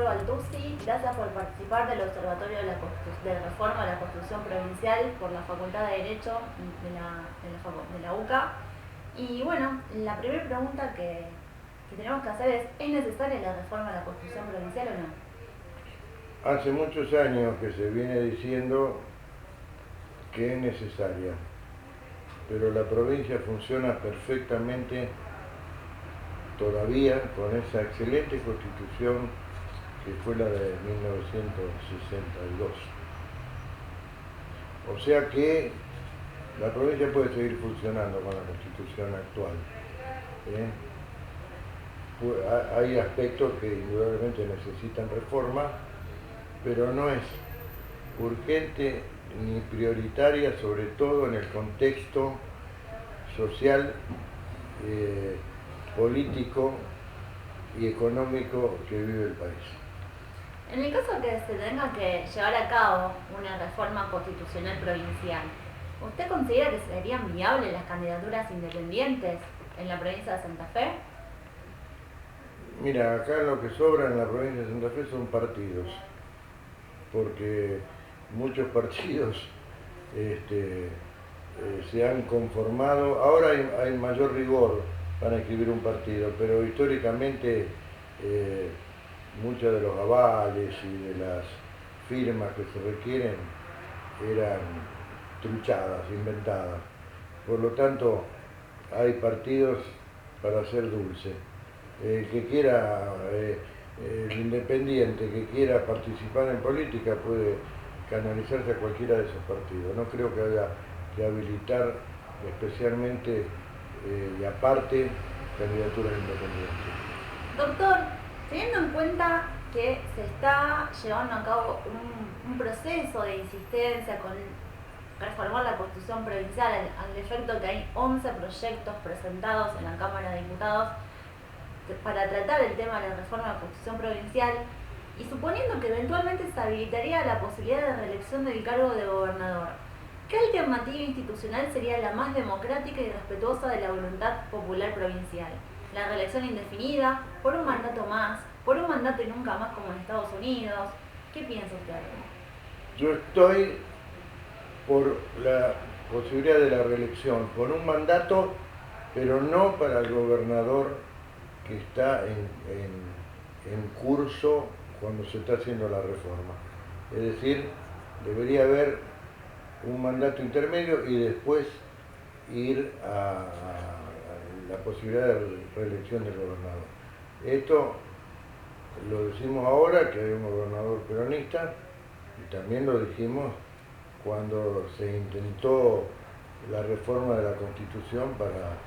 doctor Baltuzzi, gracias por participar del Observatorio de Reforma de la Constitución Provincial por la Facultad de Derecho de la UCA. Y bueno, la primera pregunta que tenemos que hacer ¿es necesaria la reforma de la Constitución Provincial o no? Hace muchos años que se viene diciendo que es necesaria, pero la provincia funciona perfectamente todavía con esa excelente constitución que fue la de 1962. O sea que la provincia puede seguir funcionando con la constitución actual. Hay aspectos que indudablemente necesitan reforma, pero no es urgente ni prioritaria, sobre todo en el contexto social, político y económico que vive el país. En el caso que se tenga que llevar a cabo una reforma constitucional provincial, ¿usted considera que serían viables las candidaturas independientes en la provincia de Santa Fe? Mira, acá lo que sobra en la provincia de Santa Fe son partidos, porque muchos partidos se han conformado. Ahora hay mayor rigor para escribir un partido, pero históricamente muchos de los avales y de las firmas que se requieren eran truchadas, inventadas. Por lo tanto, hay partidos para hacer dulce. El que quiera, el independiente que quiera participar en política puede canalizarse a cualquiera de esos partidos. No creo que haya que habilitar especialmente y aparte candidaturas independientes. Doctor, teniendo en cuenta que se está llevando a cabo un proceso de insistencia con reformar la Constitución Provincial, al efecto que hay 11 proyectos presentados en la Cámara de Diputados para tratar el tema de la reforma de la Constitución Provincial, y suponiendo que eventualmente se habilitaría la posibilidad de reelección del cargo de gobernador, ¿qué alternativa institucional sería la más democrática y respetuosa de la voluntad popular provincial? ¿La reelección indefinida? ¿Por un mandato más? ¿Por un mandato y nunca más como en Estados Unidos? ¿Qué piensa usted? Yo estoy por la posibilidad de la reelección, por un mandato, pero no para el gobernador que está en curso cuando se está haciendo la reforma. Es decir, debería haber un mandato intermedio y después ir a la posibilidad de reelección del gobernador. Esto lo decimos ahora, que hay un gobernador peronista, y también lo dijimos cuando se intentó la reforma de la Constitución para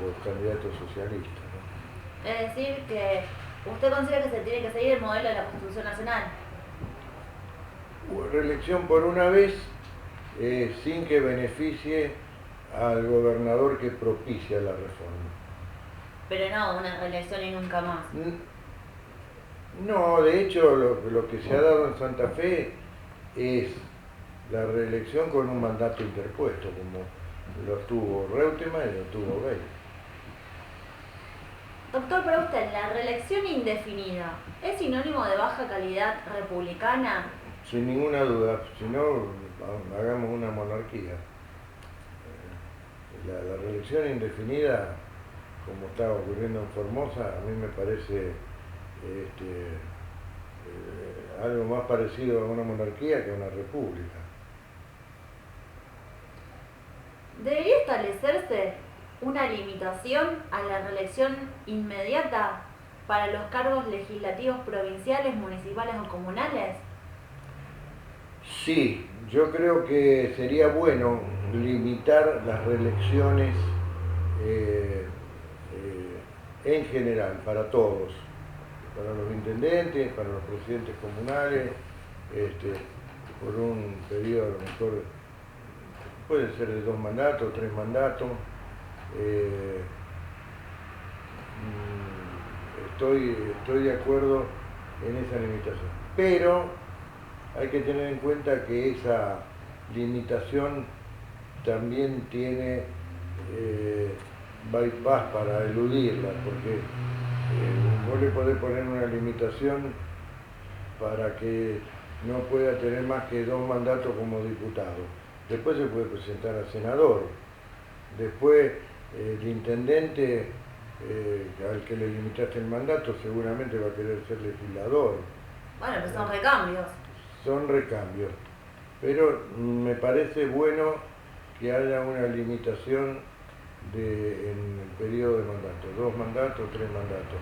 los candidatos socialistas, ¿no? Es decir, que usted considera que se tiene que seguir el modelo de la Constitución Nacional. Reelección por una vez, sin que beneficie al gobernador que propicia la reforma. Pero no una reelección y nunca más. No, de hecho lo que se ha dado en Santa Fe es la reelección con un mandato interpuesto, como lo tuvo Reutemann y lo tuvo Bey. Doctor, para usted, ¿la reelección indefinida es sinónimo de baja calidad republicana? Sin ninguna duda, si no, hagamos una monarquía. La reelección indefinida, como está ocurriendo en Formosa, a mí me parece algo más parecido a una monarquía que a una república. ¿Debería establecerse una limitación a la reelección inmediata para los cargos legislativos provinciales, municipales o comunales? Sí, yo creo que sería bueno limitar las reelecciones en general, para todos, para los intendentes, para los presidentes comunales, por un periodo a lo mejor puede ser de 2 mandatos, 3 mandatos. Estoy de acuerdo en esa limitación, pero hay que tener en cuenta que esa limitación también tiene bypass para eludirla, porque vos le podés poner una limitación para que no pueda tener más que 2 mandatos como diputado. Después se puede presentar a senador. Después el intendente al que le limitaste el mandato seguramente va a querer ser legislador. Bueno, pero son recambios. Son recambios. Pero me parece bueno que haya una limitación en el periodo de mandato, 2 mandatos, 3 mandatos,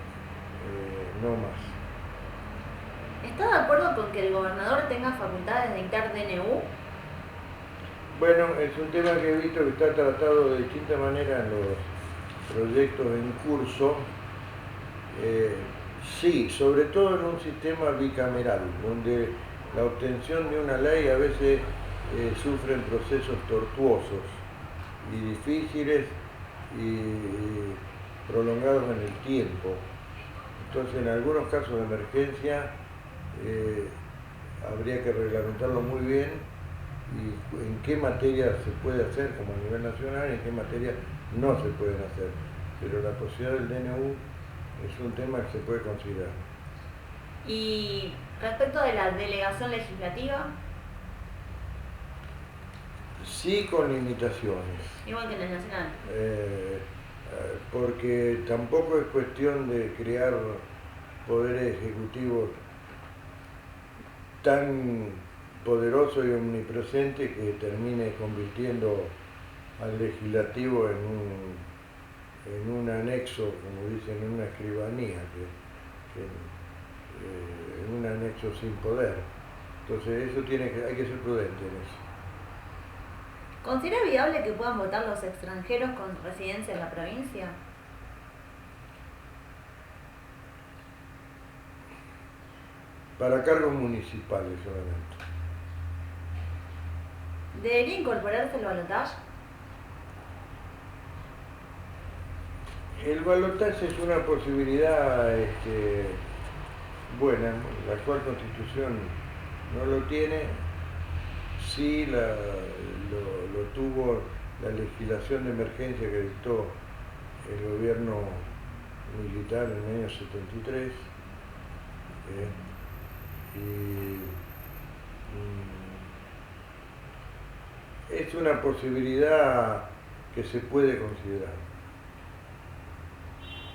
no más. ¿Está de acuerdo con que el gobernador tenga facultades de dictar DNU? Bueno, es un tema que he visto que está tratado de distinta manera en los proyectos en curso. Sí, sobre todo en un sistema bicameral, donde la obtención de una ley a veces sufren procesos tortuosos y difíciles y prolongados en el tiempo. Entonces, en algunos casos de emergencia habría que reglamentarlo muy bien y en qué materia se puede hacer como a nivel nacional y en qué materia no se pueden hacer. Pero la posibilidad del DNU es un tema que se puede considerar. Y respecto de la delegación legislativa, Sí, con limitaciones. igual que en el nacional. Porque tampoco es cuestión de crear poderes ejecutivos tan poderoso y omnipresente que termine convirtiendo al legislativo en un anexo, como dicen, en una escribanía, en un anexo sin poder. Entonces hay que ser prudente en eso. ¿Considera viable que puedan votar los extranjeros con residencia en la provincia? Para cargos municipales solamente. ¿Debería incorporarse el balotaje? El balotaje es una posibilidad buena, la actual constitución no lo tiene, sí lo tuvo la legislación de emergencia que dictó el gobierno militar en el año 73. Es una posibilidad que se puede considerar.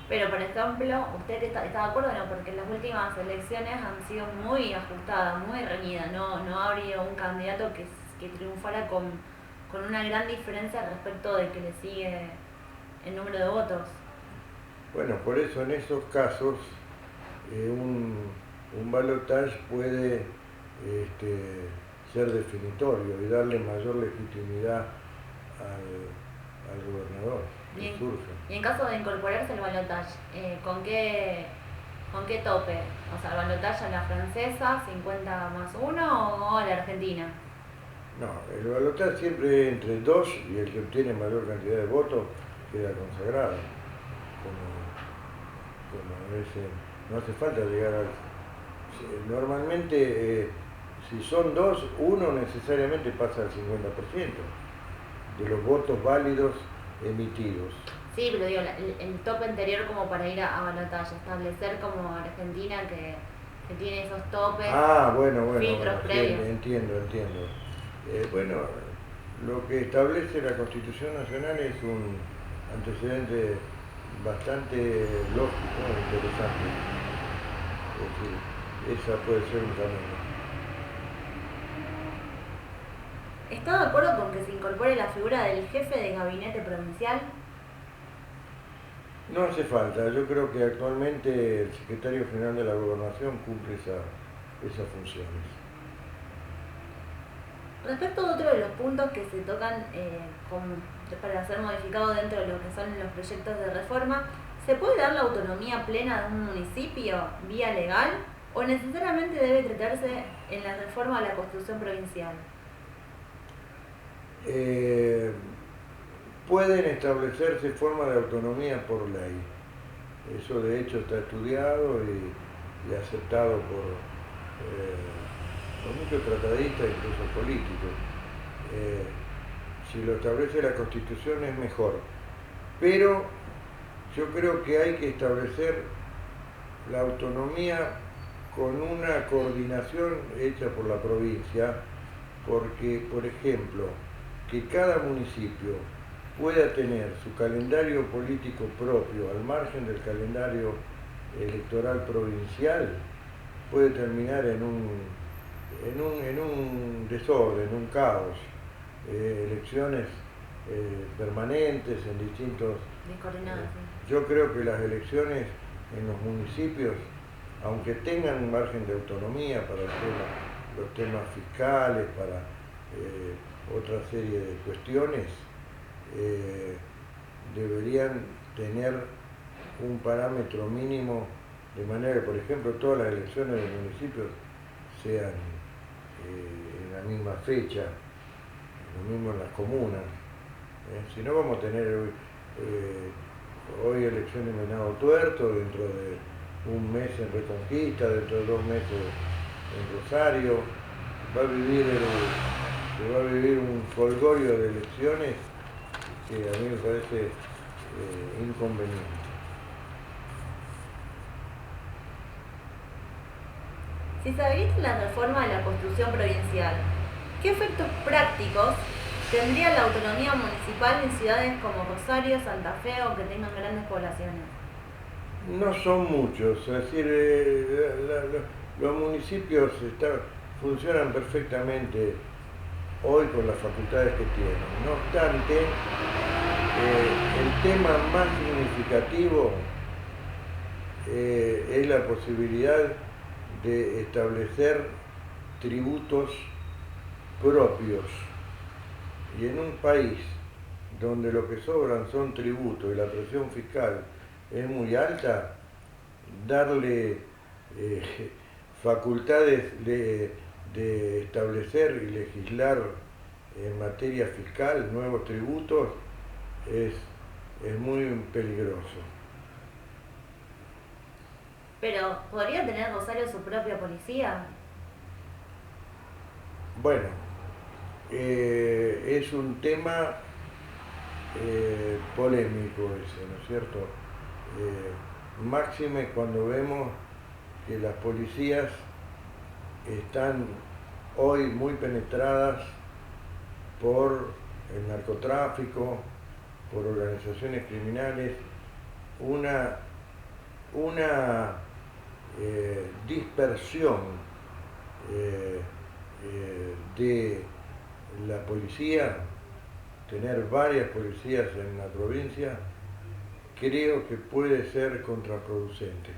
Pero, por ejemplo, ¿usted está de acuerdo o no? Porque las últimas elecciones han sido muy ajustadas, muy reñidas. No habría un candidato que triunfara con una gran diferencia respecto de que le sigue el número de votos. Bueno, por eso en esos casos un balotaje puede ser definitorio y darle mayor legitimidad al gobernador. Y en caso de incorporarse el balotaje, ¿con qué tope? O sea, ¿el balotaje a la francesa, 50+1 o a la argentina? No, el balotaje siempre entre 2 y el que obtiene mayor cantidad de votos queda consagrado. Como ese, no hace falta llegar al... Normalmente, si son 2, uno necesariamente pasa al 50% de los votos válidos emitidos. Sí, pero digo, el tope anterior como para ir a balotaje, establecer como Argentina que tiene esos topes, filtros previos. Sí, entiendo. Bueno, lo que establece la Constitución Nacional es un antecedente bastante lógico e interesante. Es decir, esa puede ser un camino. ¿Está de acuerdo con que se incorpore la figura del jefe de gabinete provincial? No hace falta, yo creo que actualmente el secretario general de la Gobernación cumple esas funciones. Respecto a otro de los puntos que se tocan para ser modificados dentro de lo que son los proyectos de reforma, ¿se puede dar la autonomía plena de un municipio vía legal o necesariamente debe tratarse en la reforma a la Constitución provincial? Pueden establecerse formas de autonomía por ley. Eso de hecho está estudiado y aceptado por muchos tratadistas, incluso políticos. Si lo establece la Constitución es mejor. Pero yo creo que hay que establecer la autonomía con una coordinación hecha por la provincia, porque, por ejemplo, que cada municipio pueda tener su calendario político propio al margen del calendario electoral provincial, puede terminar en un desorden, un caos, elecciones permanentes en distintos... Descoordinadas, sí. Yo creo que las elecciones en los municipios, aunque tengan un margen de autonomía para los temas fiscales, para otra serie de cuestiones, deberían tener un parámetro mínimo, de manera que, por ejemplo, todas las elecciones de municipios sean en la misma fecha, lo mismo en las comunas. Si no, vamos a tener hoy elecciones en Venado Tuerto, dentro de un mes en Reconquista, dentro de 2 meses en Rosario. Se va a vivir un folgorio de elecciones que a mí me parece inconveniente. Si se habilita la reforma de la construcción provincial, ¿qué efectos prácticos tendría la autonomía municipal en ciudades como Rosario, Santa Fe o que tengan grandes poblaciones? No son muchos, es decir, los municipios funcionan perfectamente hoy con las facultades que tienen. No obstante, el tema más significativo es la posibilidad de establecer tributos propios. Y en un país donde lo que sobran son tributos y la presión fiscal es muy alta, darle facultades de establecer y legislar en materia fiscal nuevos tributos es muy peligroso. Pero, ¿podría tener Rosario su propia policía? Bueno, es un tema polémico ese, ¿no es cierto? Máxime cuando vemos que las policías están hoy muy penetradas por el narcotráfico, por organizaciones criminales, una dispersión de la policía, tener varias policías en la provincia, creo que puede ser contraproducente.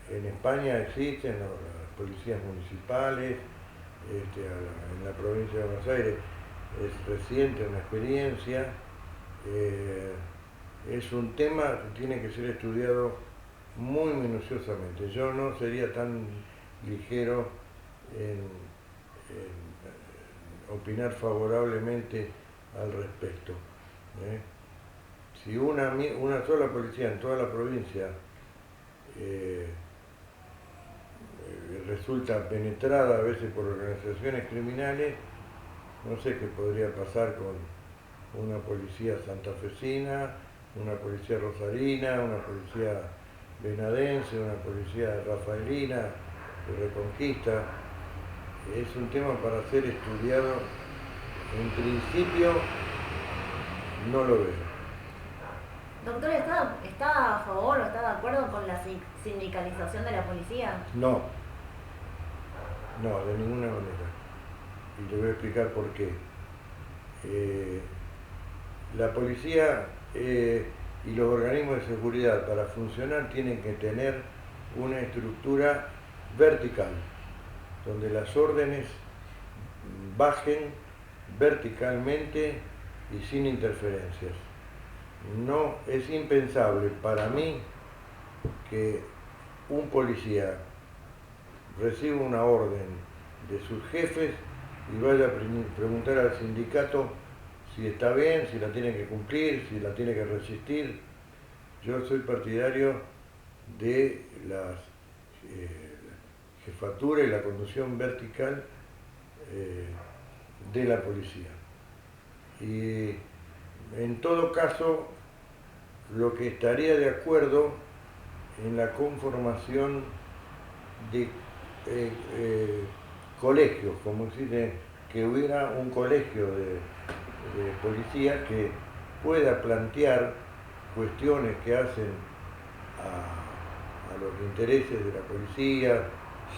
En España existen las policías municipales, en la provincia de Buenos Aires es reciente una experiencia, es un tema que tiene que ser estudiado muy minuciosamente. Yo no sería tan ligero en opinar favorablemente al respecto. Si una sola policía en toda la provincia resulta penetrada a veces por organizaciones criminales, no sé qué podría pasar con una policía santafesina, una policía rosarina, una policía venadense, una policía rafaelina, de Reconquista. Es un tema para ser estudiado. En principio no lo veo. Doctor, ¿está a favor o está de acuerdo con la sindicalización de la policía? No, de ninguna manera. Y le voy a explicar por qué. La policía y los organismos de seguridad para funcionar tienen que tener una estructura vertical, donde las órdenes bajen verticalmente y sin interferencias. No es impensable para mí que un policía reciba una orden de sus jefes y vaya a preguntar al sindicato si está bien, si la tiene que cumplir, si la tiene que resistir. Yo soy partidario de la jefatura y la conducción vertical de la policía. Y en todo caso, lo que estaría de acuerdo en la conformación de colegios, como decir, que hubiera un colegio de policías que pueda plantear cuestiones que hacen a los intereses de la policía,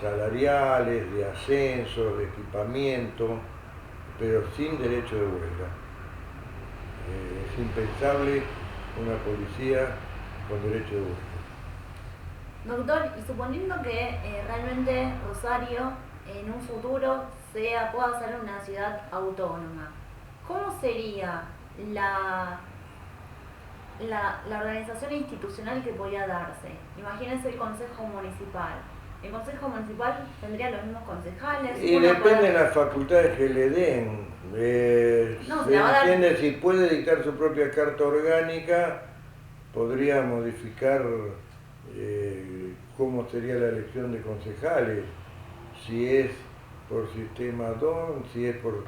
salariales, de ascenso, de equipamiento, pero sin derecho de huelga. Es impensable una policía con derecho de huelga. Doctor, y suponiendo que realmente Rosario en un futuro pueda ser una ciudad autónoma, ¿cómo sería la organización institucional que podría darse? Imagínense el Consejo Municipal. ¿El Consejo Municipal tendría los mismos concejales? Y depende de las facultades que le den. No, Se entiende, si puede dictar su propia carta orgánica, podría modificar cómo sería la elección de concejales, si es por sistema DON, si es por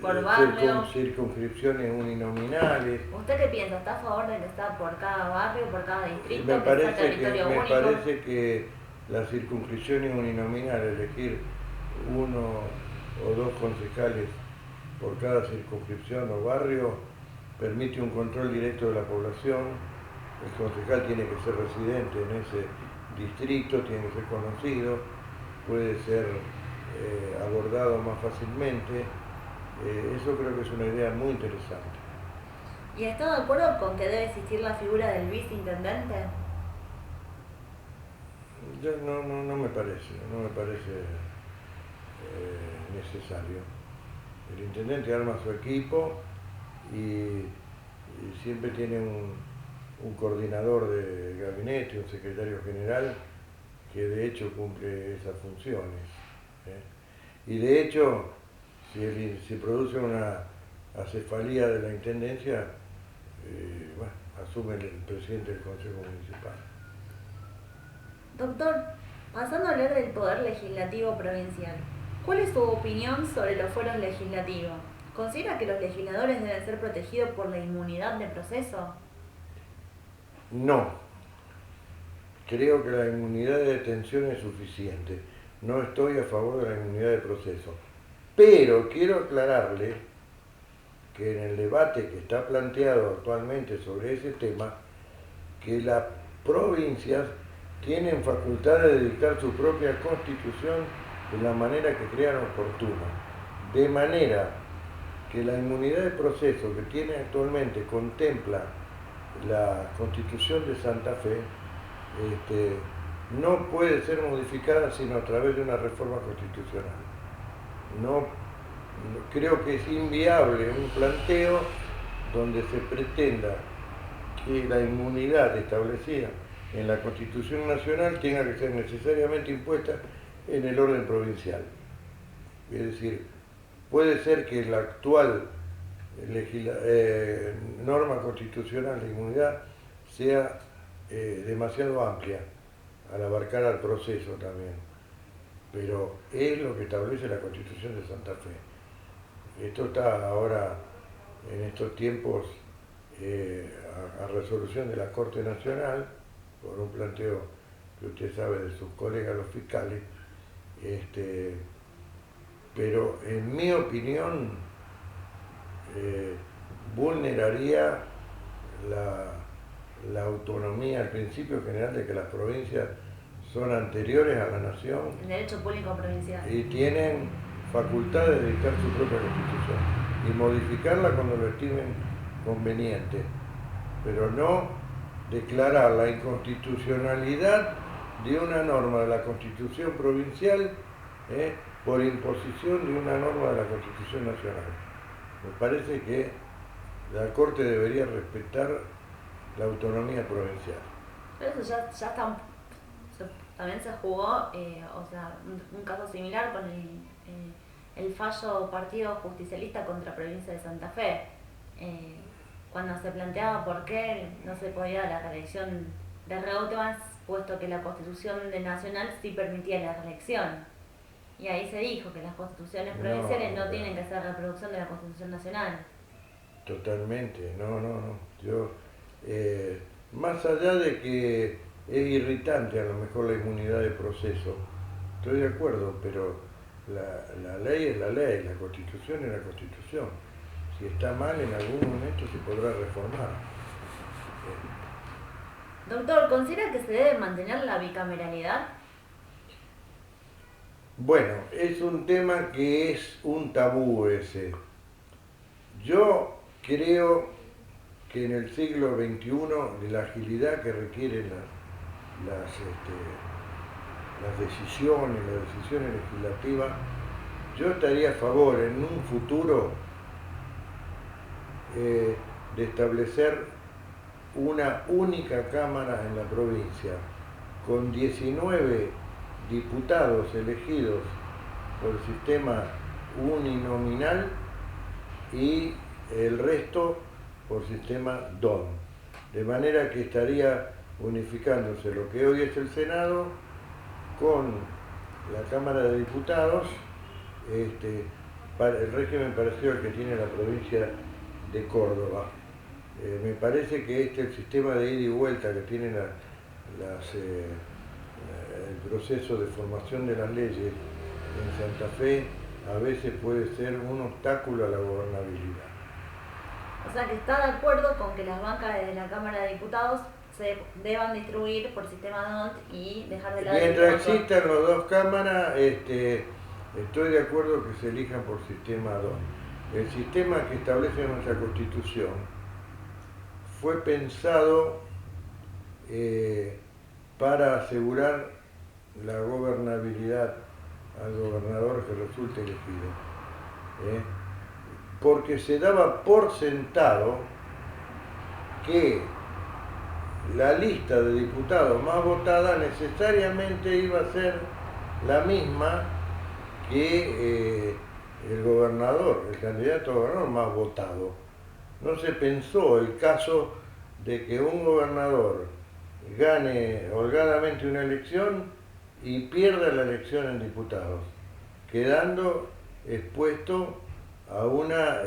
barrio. circunscripciones uninominales. ¿Usted qué piensa? ¿Está a favor de que está por cada barrio, por cada distrito? Me parece parece que las circunscripciones uninominales, elegir uno o dos concejales por cada circunscripción o barrio, permite un control directo de la población. El concejal tiene que ser residente en ese distrito, tiene que ser conocido, puede ser abordado más fácilmente. Eso creo que es una idea muy interesante. ¿Y está de acuerdo con que debe existir la figura del viceintendente? No me parece necesario. El intendente arma su equipo y siempre tiene un coordinador de gabinete, un secretario general, que de hecho cumple esas funciones. Y de hecho, si se produce una acefalía de la intendencia, asume el presidente del Consejo Municipal. Doctor, pasando a hablar del Poder Legislativo Provincial, ¿cuál es su opinión sobre los fueros legislativos? ¿Considera que los legisladores deben ser protegidos por la inmunidad de proceso? No. Creo que la inmunidad de detención es suficiente. No estoy a favor de la inmunidad de proceso. Pero quiero aclararle que en el debate que está planteado actualmente sobre ese tema, que las provincias tienen facultades de dictar su propia constitución de la manera que crean oportuna. De manera que la inmunidad de proceso que tiene actualmente contempla la Constitución de Santa Fe, no puede ser modificada sino a través de una reforma constitucional. Creo que es inviable un planteo donde se pretenda que la inmunidad establecida en la Constitución Nacional tenga que ser necesariamente impuesta en el orden provincial. Es decir, puede ser que la actual norma constitucional de inmunidad sea demasiado amplia al abarcar al proceso también, pero es lo que establece la Constitución de Santa Fe. Esto está ahora, en estos tiempos, a resolución de la Corte Nacional, por un planteo que usted sabe de sus colegas los fiscales, pero en mi opinión vulneraría la autonomía, el principio general de que las provincias son anteriores a la nación. El derecho público provincial. Y tienen facultades de dictar su propia constitución y modificarla cuando lo estimen conveniente, pero no declarar la inconstitucionalidad de una norma de la Constitución provincial por imposición de una norma de la Constitución nacional. Me parece que la Corte debería respetar la autonomía provincial. Pero eso ya está, también se jugó, un caso similar con el fallo Partido Justicialista contra Provincia de Santa Fe, cuando se planteaba por qué no se podía la reelección de Reutemann, puesto que la Constitución nacional sí permitía la reelección. Y ahí se dijo que las constituciones provinciales no tienen que ser reproducción de la Constitución nacional. Totalmente, no. Yo, más allá de que es irritante a lo mejor la inmunidad de proceso. Estoy de acuerdo, pero la ley es la ley, la Constitución es la Constitución. Si está mal, en algún momento se podrá reformar. Doctor, ¿considera que se debe mantener la bicameralidad? Bueno, es un tema que es un tabú ese. Yo creo que en el siglo XXI, de la agilidad que requieren las decisiones legislativas, yo estaría a favor en un futuro de establecer una única Cámara en la provincia, con 19 diputados elegidos por sistema uninominal y el resto por sistema DON. De manera que estaría unificándose lo que hoy es el Senado con la Cámara de Diputados, el régimen parecido al que tiene la provincia de Córdoba. Me parece que el sistema de ida y vuelta que tiene el proceso de formación de las leyes en Santa Fe a veces puede ser un obstáculo a la gobernabilidad. O sea que está de acuerdo con que las bancas de la Cámara de Diputados se deban distribuir por sistema DONT y dejar de lado... Mientras existan las dos cámaras, estoy de acuerdo que se elijan por sistema DONT. El sistema que establece nuestra Constitución fue pensado para asegurar la gobernabilidad al gobernador que resulte elegido, porque se daba por sentado que la lista de diputados más votada necesariamente iba a ser la misma que el gobernador, el candidato a gobernador más votado. No se pensó el caso de que un gobernador gane holgadamente una elección y pierda la elección en diputados, quedando expuesto a una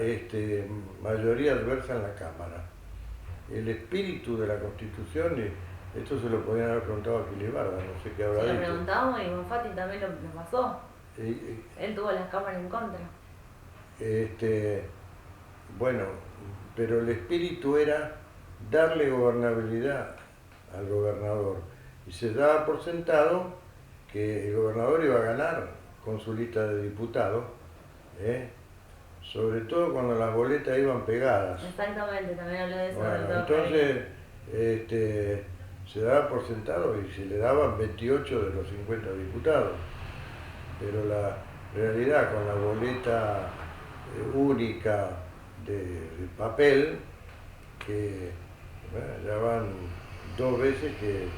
mayoría adversa en la Cámara. El espíritu de la Constitución, esto se lo podían haber preguntado a Quilibarda, no sé qué habrá dicho. Se lo preguntamos y Bonfatti también lo pasó. Él tuvo las cámaras en contra. Bueno, pero el espíritu era darle gobernabilidad al gobernador. Y se daba por sentado que el gobernador iba a ganar con su lista de diputados, sobre todo cuando las boletas iban pegadas. Exactamente, también hablé de eso. Bueno, entonces se daba por sentado y se le daban 28 de los 50 diputados. Pero la realidad con la boleta única de papel, que ya van 2 veces que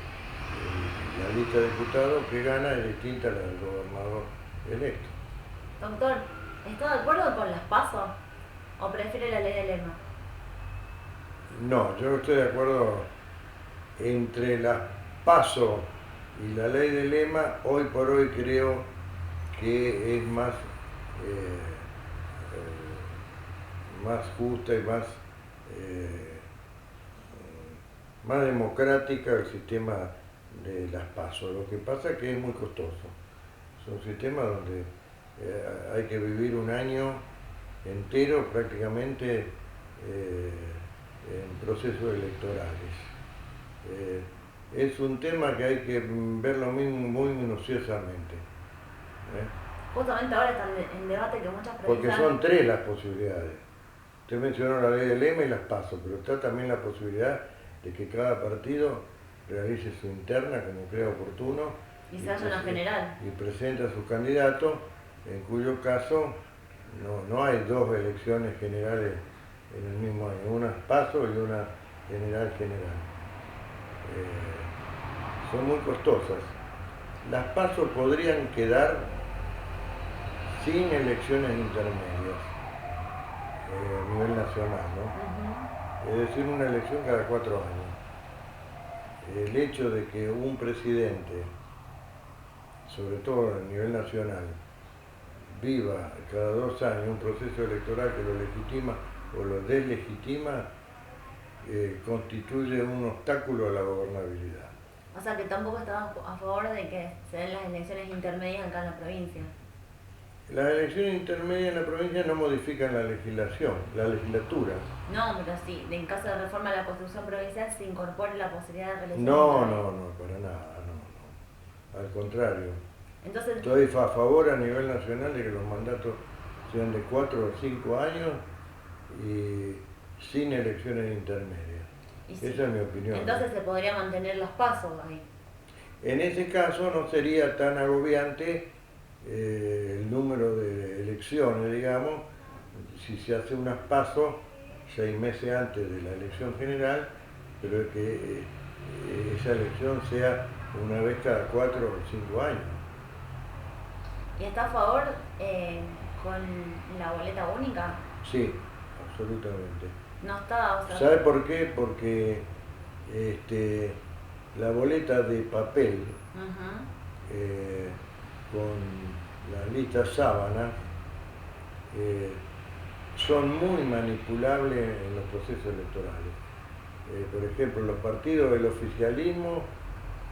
la lista de diputados que gana es distinta a la del gobernador electo. Doctor, ¿está de acuerdo con las PASO o prefiere la ley de lema? No, yo estoy de acuerdo entre las PASO y la ley de lema. Hoy por hoy creo que es más justa y más democrática el sistema de las PASO. Lo que pasa es que es muy costoso. Es un sistema donde hay que vivir un año entero prácticamente en procesos electorales. Es un tema que hay que verlo muy minuciosamente. Justamente ahora está en debate que muchas provincias... Porque son 3 las posibilidades. Usted mencionó la ley del lema y las PASO, pero está también la posibilidad de que cada partido realice su interna como crea oportuno y se hace una general y presenta a su candidato, en cuyo caso no hay 2 elecciones generales en el mismo año, una PASO y una general. Son muy costosas. Las PASO podrían quedar sin elecciones intermedias a nivel nacional, ¿no? Es decir, una elección cada 4 años. El hecho de que un presidente, sobre todo a nivel nacional, viva cada 2 años un proceso electoral que lo legitima o lo deslegitima, constituye un obstáculo a la gobernabilidad. O sea que tampoco estamos a favor de que se den las elecciones intermedias acá en la provincia. Las elecciones intermedias en la provincia no modifican la legislación, la legislatura. No, pero sí, en caso de reforma de la Constitución provincial se incorpore la posibilidad de reelección. No, para nada, no. Al contrario. Entonces, Estoy a favor a nivel nacional de que los mandatos sean de 4 o 5 años y sin elecciones intermedias. sí. Esa es mi opinión. Entonces se podría mantener los pasos ahí. En ese caso no sería tan agobiante el número de elecciones, digamos, si se hace unas pasos 6 meses antes de la elección general, pero que esa elección sea una vez cada 4 o 5 años. ¿Y está a favor con la boleta única? Sí, absolutamente. No está, o sea... ¿Sabe por qué? Porque la boleta de papel con la lista sábana son muy manipulables en los procesos electorales. Por ejemplo, los partidos del oficialismo,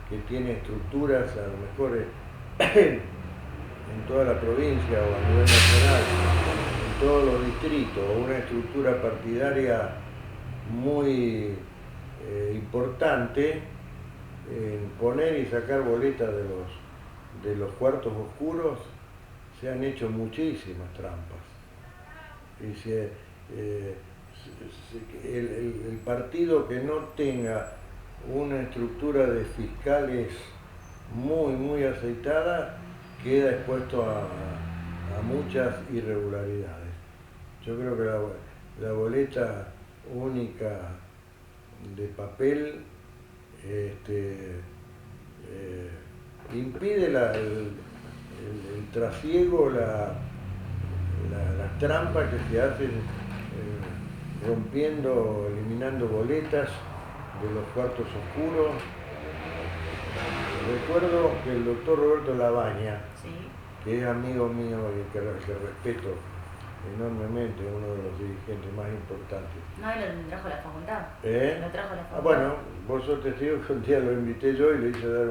que tienen estructuras a lo mejor en toda la provincia o a nivel nacional, en todos los distritos, o una estructura partidaria muy importante, en poner y sacar boletas de los cuartos oscuros, se han hecho muchísimas trampas. Y el partido que no tenga una estructura de fiscales muy aceitada queda expuesto a muchas irregularidades. Yo creo que la boleta única de papel impide el trasiego, las trampas que se hacen rompiendo, eliminando boletas de los cuartos oscuros. Recuerdo que el doctor Roberto Labaña, que es amigo mío y que respeto enormemente, uno de los dirigentes más importantes. No, él lo trajo a la facultad. ¿Eh? Lo trajo a la facultad. Bueno, vos sos testigo que un día lo invité yo y le hice dar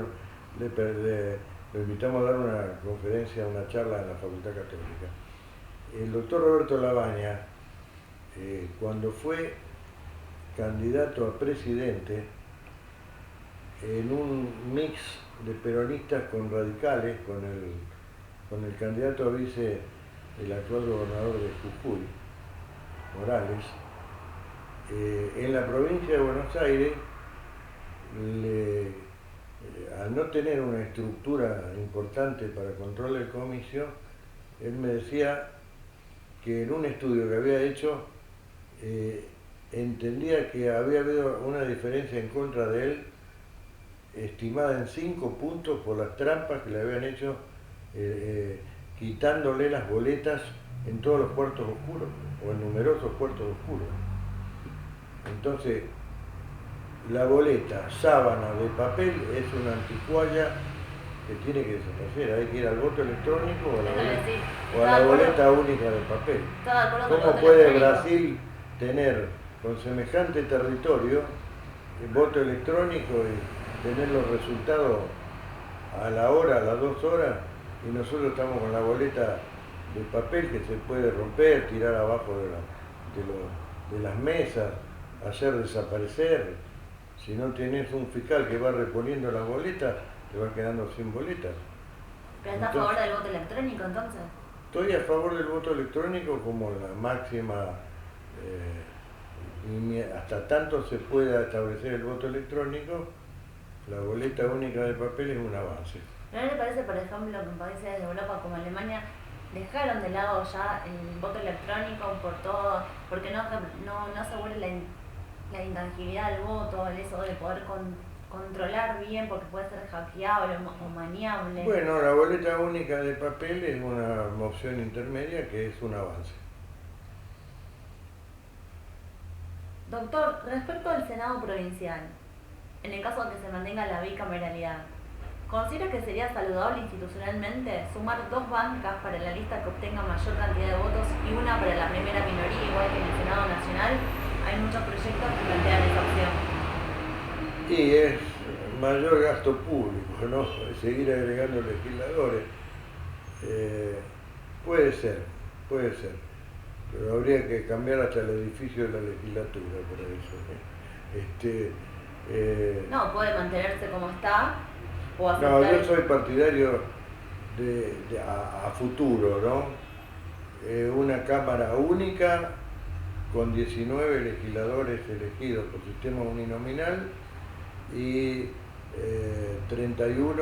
lo invitamos a dar una conferencia, una charla en la Facultad Católica. El doctor Roberto Labaña, cuando fue candidato a presidente, en un mix de peronistas con radicales, con el candidato a vice, el actual gobernador de Jujuy, Morales, en la provincia de Buenos Aires, al no tener una estructura importante para control del comicio, él me decía que en un estudio que había hecho, entendía que había habido una diferencia en contra de él, estimada en 5 puntos por las trampas que le habían hecho, quitándole las boletas en todos los cuartos oscuros, o en numerosos cuartos oscuros. Entonces, la boleta sábana de papel es una anticualla que tiene que desaparecer. Hay que ir al voto electrónico o a la boleta única de papel. ¿Cómo puede Brasil tener con semejante territorio el voto electrónico y tener los resultados a la hora, a las 2 horas, y nosotros estamos con la boleta de papel que se puede romper, tirar abajo de las mesas, hacer desaparecer? Si no tenés un fiscal que va reponiendo las boletas, te vas quedando sin boletas. ¿Pero está a favor del voto electrónico entonces? Estoy a favor del voto electrónico como la máxima, hasta tanto se pueda establecer el voto electrónico, la boleta única de papel es un avance. ¿No le parece, por ejemplo, que en países de Europa como Alemania dejaron de lado ya el voto electrónico por todo, porque no asegura la intangibilidad del voto, el eso de poder controlar bien porque puede ser hackeable o maniable? Bueno, la boleta única de papel es una opción intermedia que es un avance. Doctor, respecto al Senado provincial, en el caso de que se mantenga la bicameralidad, ¿considera que sería saludable institucionalmente sumar 2 bancas para la lista que obtenga mayor cantidad de votos y una para la primera minoría, igual que en el Senado Nacional? Hay muchos proyectos que plantean esa opción. Y es mayor gasto público, ¿no? Seguir agregando legisladores. Puede ser, puede ser, pero habría que cambiar hasta el edificio de la legislatura para eso, ¿eh? No, puede mantenerse como está o No, aceptar. yo soy partidario a futuro, ¿no? Una Cámara única con 19 legisladores elegidos por sistema uninominal y 31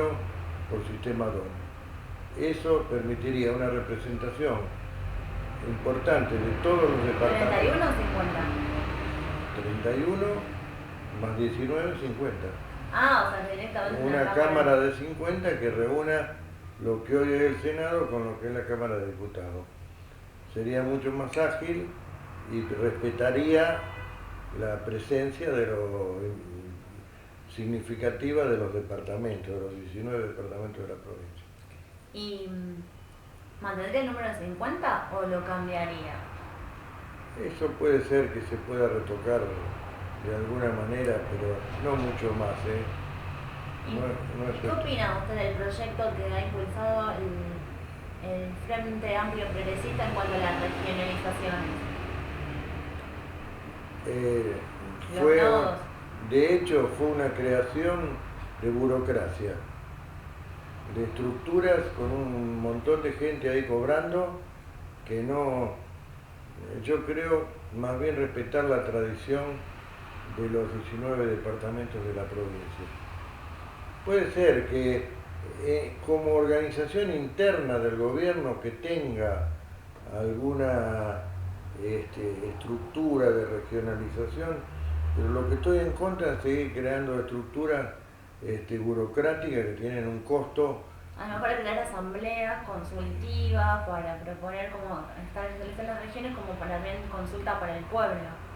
por sistema DON. Eso permitiría una representación importante de todos los departamentos. 31 o 50. 31 más 19, 50. Ah, o sea, directamente Una Cámara de 50 que reúna lo que hoy es el Senado con lo que es la Cámara de Diputados. Sería mucho más ágil y respetaría la presencia de significativa de los departamentos, de los 19 departamentos de la provincia. ¿Y mantendría el número 50 o lo cambiaría? Eso puede ser que se pueda retocar de alguna manera, pero no mucho más, ¿eh? ¿Qué opina usted del proyecto que ha impulsado el Frente Amplio Progresista en cuanto a las regionalizaciones? Los nodos. De hecho, fue una creación de burocracia, de estructuras con un montón de gente ahí cobrando, que no, yo creo más bien respetar la tradición de los 19 departamentos de la provincia. Puede ser que como organización interna del gobierno que tenga alguna estructura de regionalización, pero lo que estoy en contra es seguir creando estructuras burocráticas que tienen un costo. A lo mejor crear asambleas consultivas para proponer cómo establecer las regiones como para también consulta para el pueblo.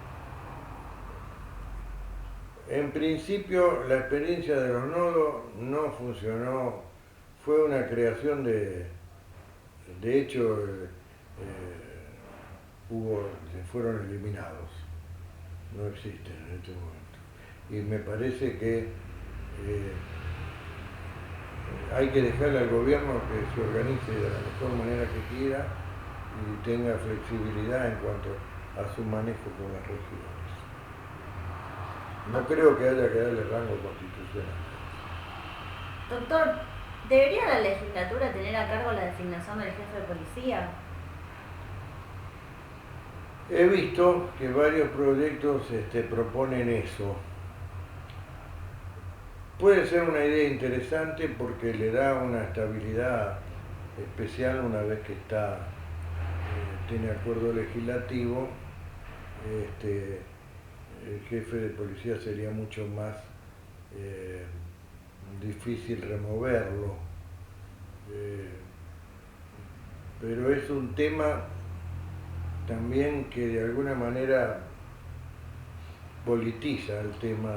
En principio la experiencia de los nodos no funcionó, fue una creación de hecho fueron eliminados, no existen en este momento. Y me parece que hay que dejarle al gobierno que se organice de la mejor manera que quiera y tenga flexibilidad en cuanto a su manejo con las regiones. No creo que haya que darle rango constitucional. Doctor, ¿debería la legislatura tener a cargo la designación del jefe de policía? He visto que varios proyectos proponen eso. Puede ser una idea interesante porque le da una estabilidad especial una vez que tiene acuerdo legislativo. El jefe de policía sería mucho más difícil removerlo. Pero es un tema también que de alguna manera politiza el tema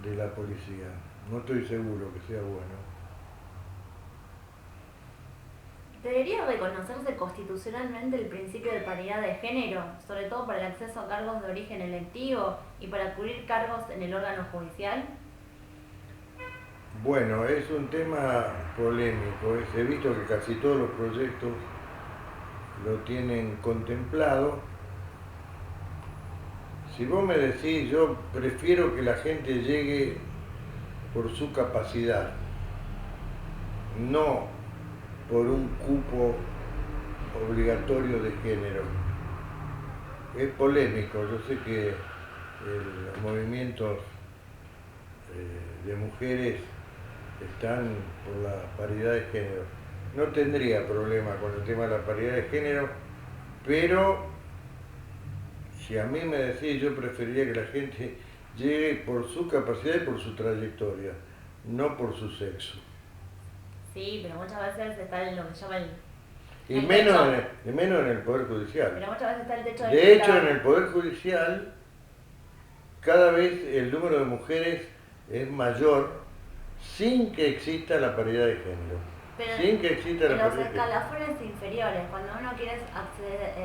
de la policía. No estoy seguro que sea bueno. ¿Debería reconocerse constitucionalmente el principio de paridad de género, sobre todo para el acceso a cargos de origen electivo y para cubrir cargos en el órgano judicial? Bueno, es un tema polémico. He visto que casi todos los proyectos lo tienen contemplado. Si vos me decís, yo prefiero que la gente llegue por su capacidad, no por un cupo obligatorio de género. Es polémico, yo sé que los movimientos de mujeres están por la paridad de género. No tendría problema con el tema de la paridad de género, pero si a mí me decís, yo preferiría que la gente llegue por su capacidad y por su trayectoria, no por su sexo. Sí, pero muchas veces está en lo que llama y menos en el Poder Judicial. Pero muchas veces está el techo de hecho, en el Poder Judicial, cada vez el número de mujeres es mayor sin que exista la paridad de género. Pero sin que exista la en los paridad de género. escalafones inferiores, cuando uno quiere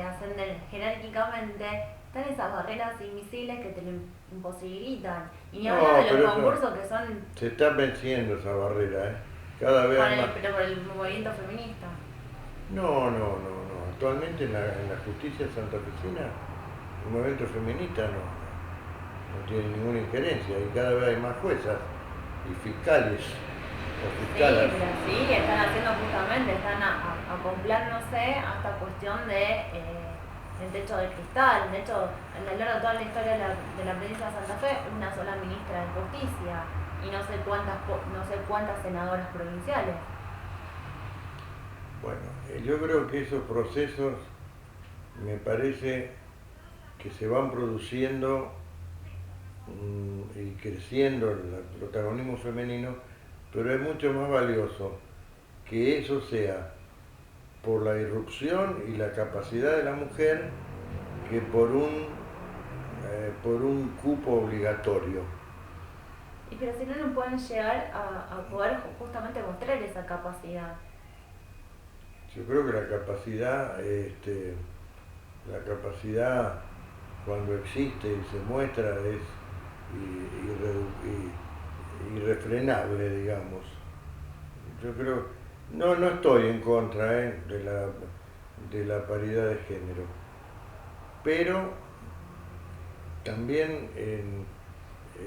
ascender jerárquicamente, están esas barreras invisibles que te lo imposibilitan. Y ni No, hablar de pero los eso concursos que son se está venciendo esa barrera, ¿eh? Cada vez hay más. pero por el movimiento feminista. No, no, no, no. Actualmente en la justicia santafesina el movimiento feminista no tiene ninguna injerencia y cada vez hay más juezas y fiscales o Sí, fiscalas. pero sí, están haciendo justamente, están acoplándose a esta cuestión del techo de cristal. De hecho, a lo largo de toda la historia de la provincia de Santa Fe, una sola ministra de justicia y no sé cuántas senadoras provinciales. Bueno, yo creo que esos procesos me parece que se van produciendo y creciendo el protagonismo femenino, pero es mucho más valioso que eso sea por la irrupción y la capacidad de la mujer que por un cupo obligatorio. Y pero si no, no pueden llegar a poder justamente mostrar esa capacidad. Yo creo que la capacidad cuando existe y se muestra es irrefrenable, digamos. Yo creo, no estoy en contra de la paridad de género, pero también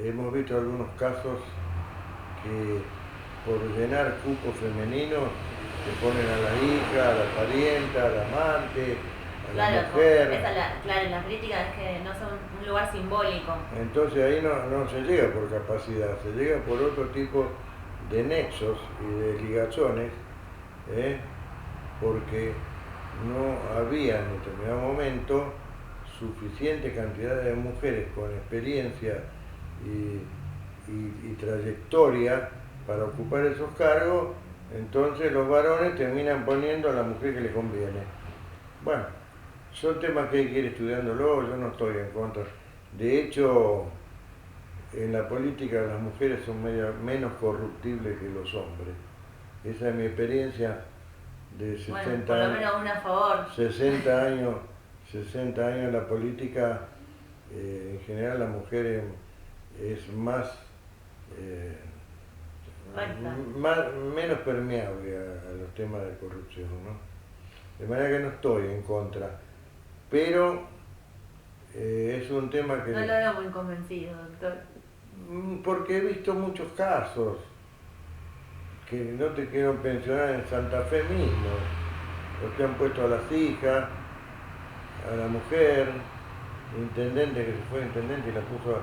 hemos visto algunos casos que por llenar cupos femeninos se ponen a la hija, a la parienta, a la amante, a la mujer. Claro, la crítica es que no son un lugar simbólico. Entonces ahí no se llega por capacidad, se llega por otro tipo de nexos y de ligazones, ¿eh? Porque no había en determinado momento suficiente cantidad de mujeres con experiencia y trayectoria para ocupar esos cargos, entonces los varones terminan poniendo a la mujer que le conviene. Bueno, son temas que hay que ir estudiándolo, yo no estoy en contra. De hecho, en la política las mujeres son menos corruptibles que los hombres. Esa es mi experiencia de 60 bueno, por lo menos una a favor. 60 años, 60 años en la política. En general la mujer es menos permeable a los temas de corrupción, ¿no? De manera que no estoy en contra, pero es un tema que... No lo veo muy convencido, doctor. Porque he visto muchos casos, que no te quiero pensionar en Santa Fe mismo, los que han puesto a las hijas, a la mujer, intendente que se fue intendente y la puso a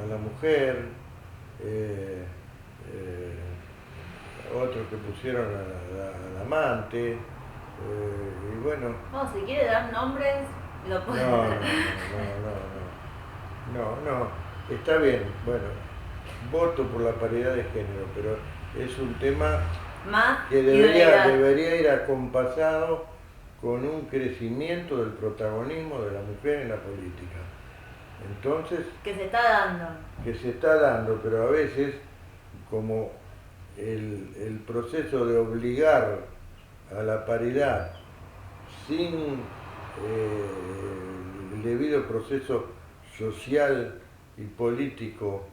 la mujer, otros que pusieron al amante, y bueno... No, si quiere dar nombres, lo puede No, dar. no, está bien, bueno, voto por la paridad de género, pero es un tema Más que debería ir acompasado con un crecimiento del protagonismo de la mujer en la política. Entonces, que se está dando. Que se está dando, pero a veces, como el proceso de obligar a la paridad sin el debido proceso social y político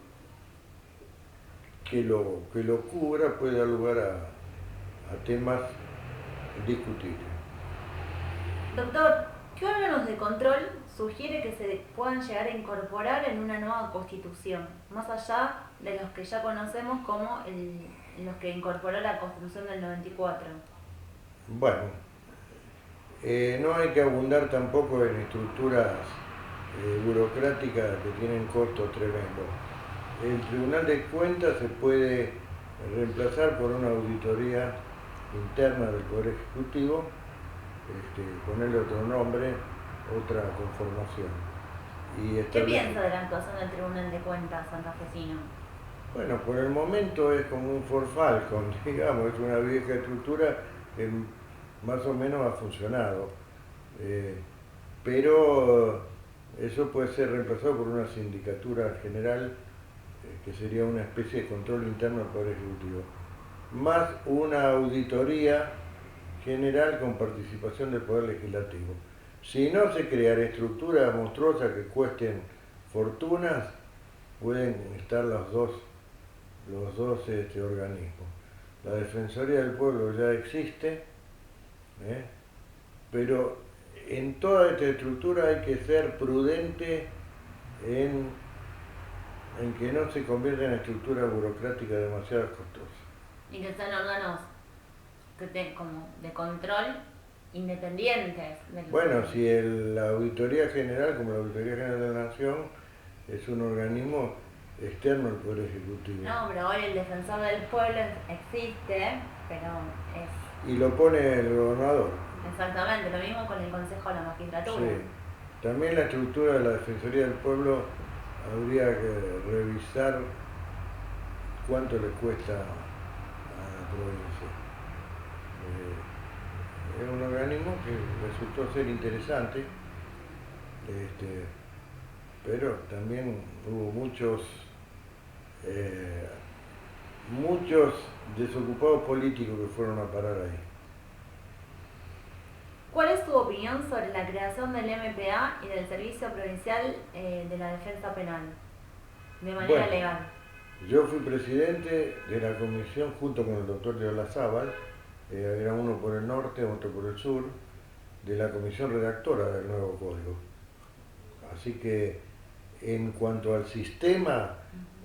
que lo cubra, puede dar lugar a temas discutibles. Doctor, ¿qué órganos de control sugiere que se puedan llegar a incorporar en una nueva constitución, más allá de los que ya conocemos como los que incorporó la Constitución del 94? Bueno, no hay que abundar tampoco en estructuras burocráticas que tienen costos tremendos. El Tribunal de Cuentas se puede reemplazar por una auditoría interna del Poder Ejecutivo, ponerle otro nombre, otra conformación. ¿Qué piensa de la actuación del Tribunal de Cuentas santafesino? Bueno, por el momento es como un Ford Falcon, digamos, es una vieja estructura que más o menos ha funcionado, pero eso puede ser reemplazado por una sindicatura general, que sería una especie de control interno del Poder Ejecutivo, más una auditoría general con participación del Poder Legislativo. Si no se crean estructuras monstruosas que cuesten fortunas, pueden estar los dos organismos. La Defensoría del Pueblo ya existe, ¿eh? Pero en toda esta estructura hay que ser prudente en que no se convierta en estructura burocrática demasiado costosa. Y que sean órganos como de control independientes. Bueno, si la Auditoría General, como la Auditoría General de la Nación, es un organismo externo al Poder Ejecutivo. No, pero hoy el Defensor del Pueblo existe, pero es... Y lo pone el gobernador. Exactamente, lo mismo con el Consejo de la Magistratura. Sí. También la estructura de la Defensoría del Pueblo habría que revisar cuánto le cuesta a la provincia. Es un organismo que resultó ser interesante, pero también hubo muchos desocupados políticos que fueron a parar ahí. ¿Cuál es tu opinión sobre la creación del MPA y del Servicio Provincial de la Defensa Penal de manera legal? Yo fui presidente de la comisión junto con el doctor de Olazábal, era uno por el norte, otro por el sur, de la comisión redactora del nuevo código. Así que en cuanto al sistema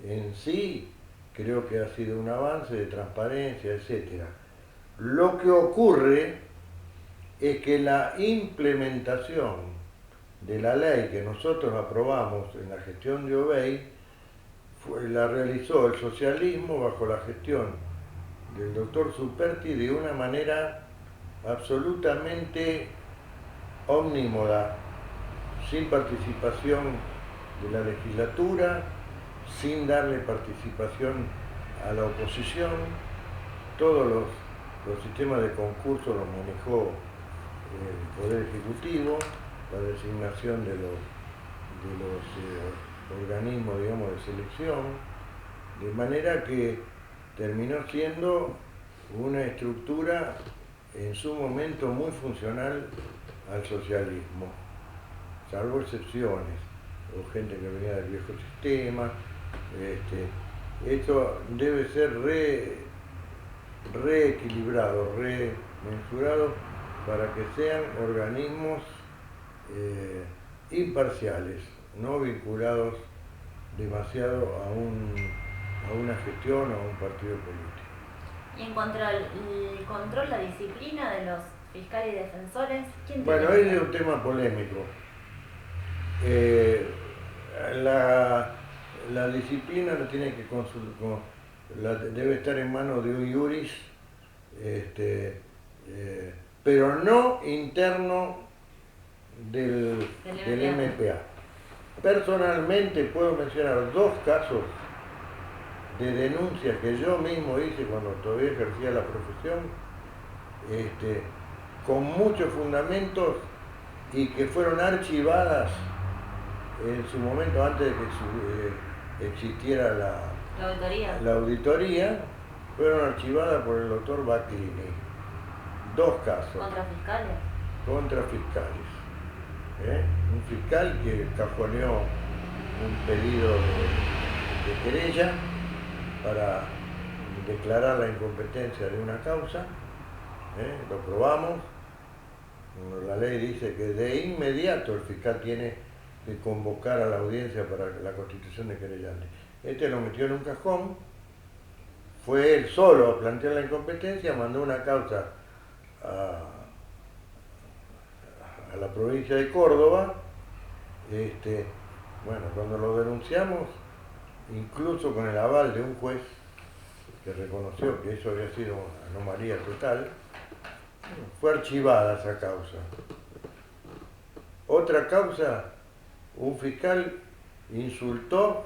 en sí, creo que ha sido un avance de transparencia, etc. Lo que ocurre es que la implementación de la ley que nosotros aprobamos en la gestión de Obey la realizó el socialismo bajo la gestión del doctor Superti de una manera absolutamente omnímoda, sin participación de la legislatura, sin darle participación a la oposición. Todos los sistemas de concurso los manejó el Poder Ejecutivo, la designación de los organismos, digamos, de selección, de manera que terminó siendo una estructura en su momento muy funcional al socialismo, salvo excepciones, o gente que venía del viejo sistema. Esto debe ser reequilibrado, remensurado, para que sean organismos imparciales, no vinculados demasiado a una gestión o a un partido político. Y en cuanto al control, la disciplina de los fiscales y defensores, ¿quién tiene? Bueno, ese es un tema polémico. La disciplina la tiene que debe estar en manos de un juris, pero no interno del MPA. Personalmente puedo mencionar 2 casos de denuncias que yo mismo hice cuando todavía ejercía la profesión, con muchos fundamentos y que fueron archivadas en su momento antes de que existiera la auditoría, fueron archivadas por el doctor Baclini. 2 casos. ¿Contra fiscales? Contra fiscales. Un fiscal que cajoneó un pedido de querella para declarar la incompetencia de una causa, lo probamos. La ley dice que de inmediato el fiscal tiene que convocar a la audiencia para la constitución de querellante. Lo metió en un cajón, fue él solo a plantear la incompetencia, mandó una causa a la provincia de Córdoba. Bueno, cuando lo denunciamos, incluso con el aval de un juez que reconoció que eso había sido una anomalía total, fue archivada esa causa. Otra causa, un fiscal insultó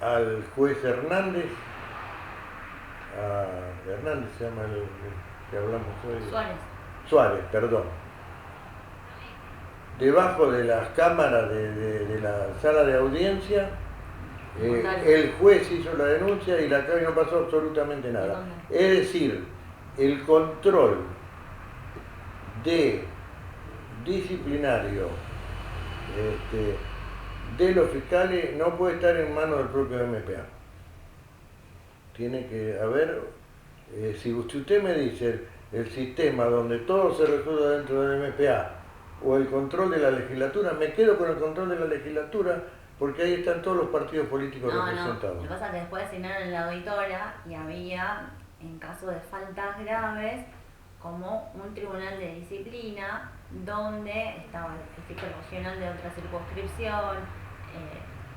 al juez Hernández, Hernández se llama el que hablamos hoy. Suárez, perdón. Debajo de las cámaras de la sala de audiencia, el juez hizo la denuncia y la causa no pasó absolutamente nada. Es decir, el control de disciplinario de los fiscales no puede estar en manos del propio MPA. Tiene que haber, si usted me dice el sistema donde todo se resuelve dentro del MPA o el control de la legislatura, me quedo con el control de la legislatura porque ahí están todos los partidos políticos representados. Lo que pasa es que después asignaron en la auditora y había, en caso de faltas graves, como un tribunal de disciplina donde estaba el fiscal regional de otra circunscripción.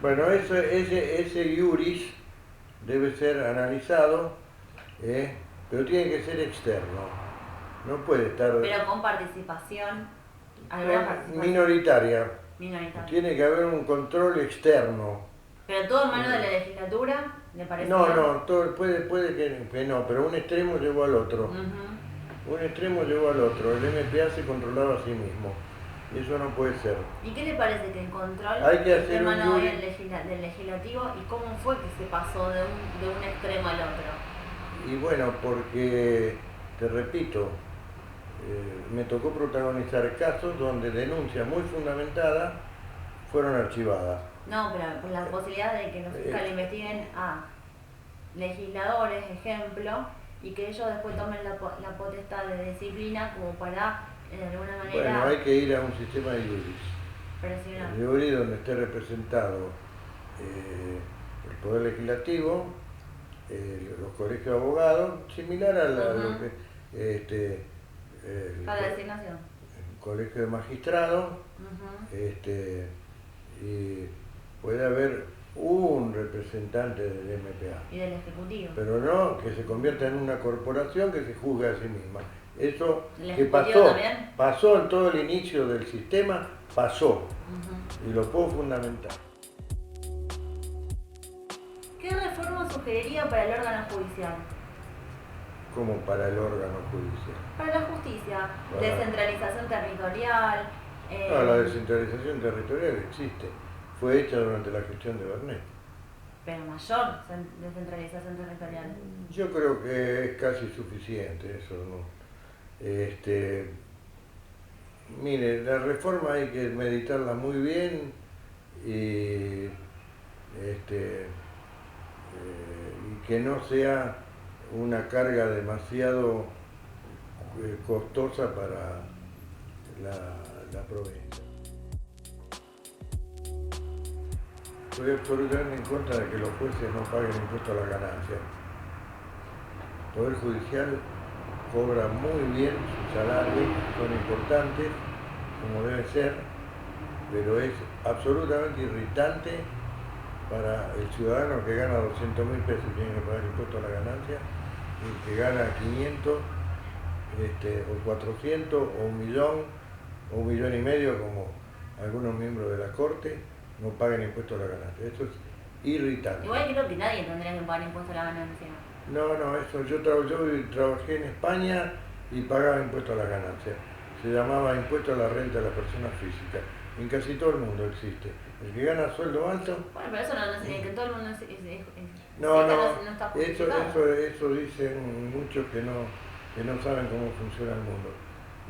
Bueno, ese iuris debe ser analizado, pero tiene que ser externo. No puede estar... Pero con participación, alguna participación minoritaria. Minoritaria. Tiene que haber un control externo. ¿Pero todo en manos de la legislatura? ¿Le parece? No, todo, puede que no, pero un extremo llevó al otro. Un extremo llevó al otro. El MPA se controlaba a sí mismo. Y eso no puede ser. ¿Y qué le parece que el control Hay que hacer esté en manos un del legislativo y cómo fue que se pasó de un extremo al otro? Y bueno, porque, te repito, me tocó protagonizar casos donde denuncias muy fundamentadas fueron archivadas. No, pero por la posibilidad de que los fiscales investiguen a legisladores, ejemplo, y que ellos después tomen la potestad de disciplina como para, de alguna manera... Bueno, hay que ir a un sistema de iuris. Presionar. El iuris donde esté representado el Poder Legislativo, los colegios de abogados, similar a lo que... Para designación. El colegio de magistrados, y puede haber un representante del MPA. Y del Ejecutivo. Pero no que se convierta en una corporación que se juzgue a sí misma. Eso que pasó en todo el inicio del sistema, pasó. Y lo puedo fundamentar. ¿Qué reforma sugeriría para el órgano judicial? Como para el órgano judicial. Para la justicia, descentralización territorial. No, la descentralización territorial existe. Fue hecha durante la gestión de Bernet. Pero mayor descentralización territorial. Yo creo que es casi suficiente eso, ¿no? Mire, la reforma hay que meditarla muy bien y que no sea una carga demasiado costosa para la provincia. Estoy absolutamente en contra de que los jueces no paguen impuesto a la ganancia. El Poder Judicial cobra muy bien sus salarios, son importantes, como debe ser, pero es absolutamente irritante para el ciudadano que gana 200.000 pesos y tiene que pagar impuesto a la ganancia, y que gana 500, o 400, o 1.000.000, o 1.500.000, como algunos miembros de la Corte, no paguen impuesto a la ganancia. Eso es irritante. Igual creo que nadie tendría que pagar impuesto a la ganancia. No, eso, yo trabajé en España y pagaba impuesto a la ganancia. Se llamaba impuesto a la renta de la persona física. En casi todo el mundo existe. El que gana sueldo alto... Bueno, pero eso no significa que todo el mundo No, eso dicen muchos que no saben cómo funciona el mundo.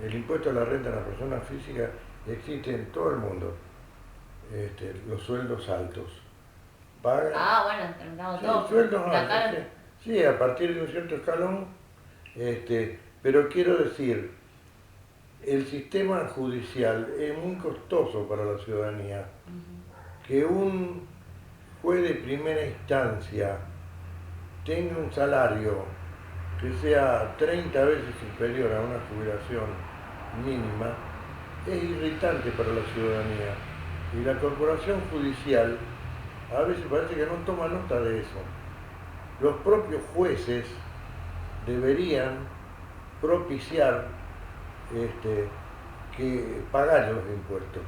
El impuesto a la renta de la persona física existe en todo el mundo. Los sueldos altos. Pagan... bueno, terminamos todo. Sueldos altos, sí, a partir de un cierto escalón. Pero quiero decir, el sistema judicial es muy costoso para la ciudadanía. Que un juez de primera instancia tenga un salario que sea 30 veces superior a una jubilación mínima es irritante para la ciudadanía. Y la corporación judicial a veces parece que no toma nota de eso. Los propios jueces deberían propiciar que pagar los impuestos.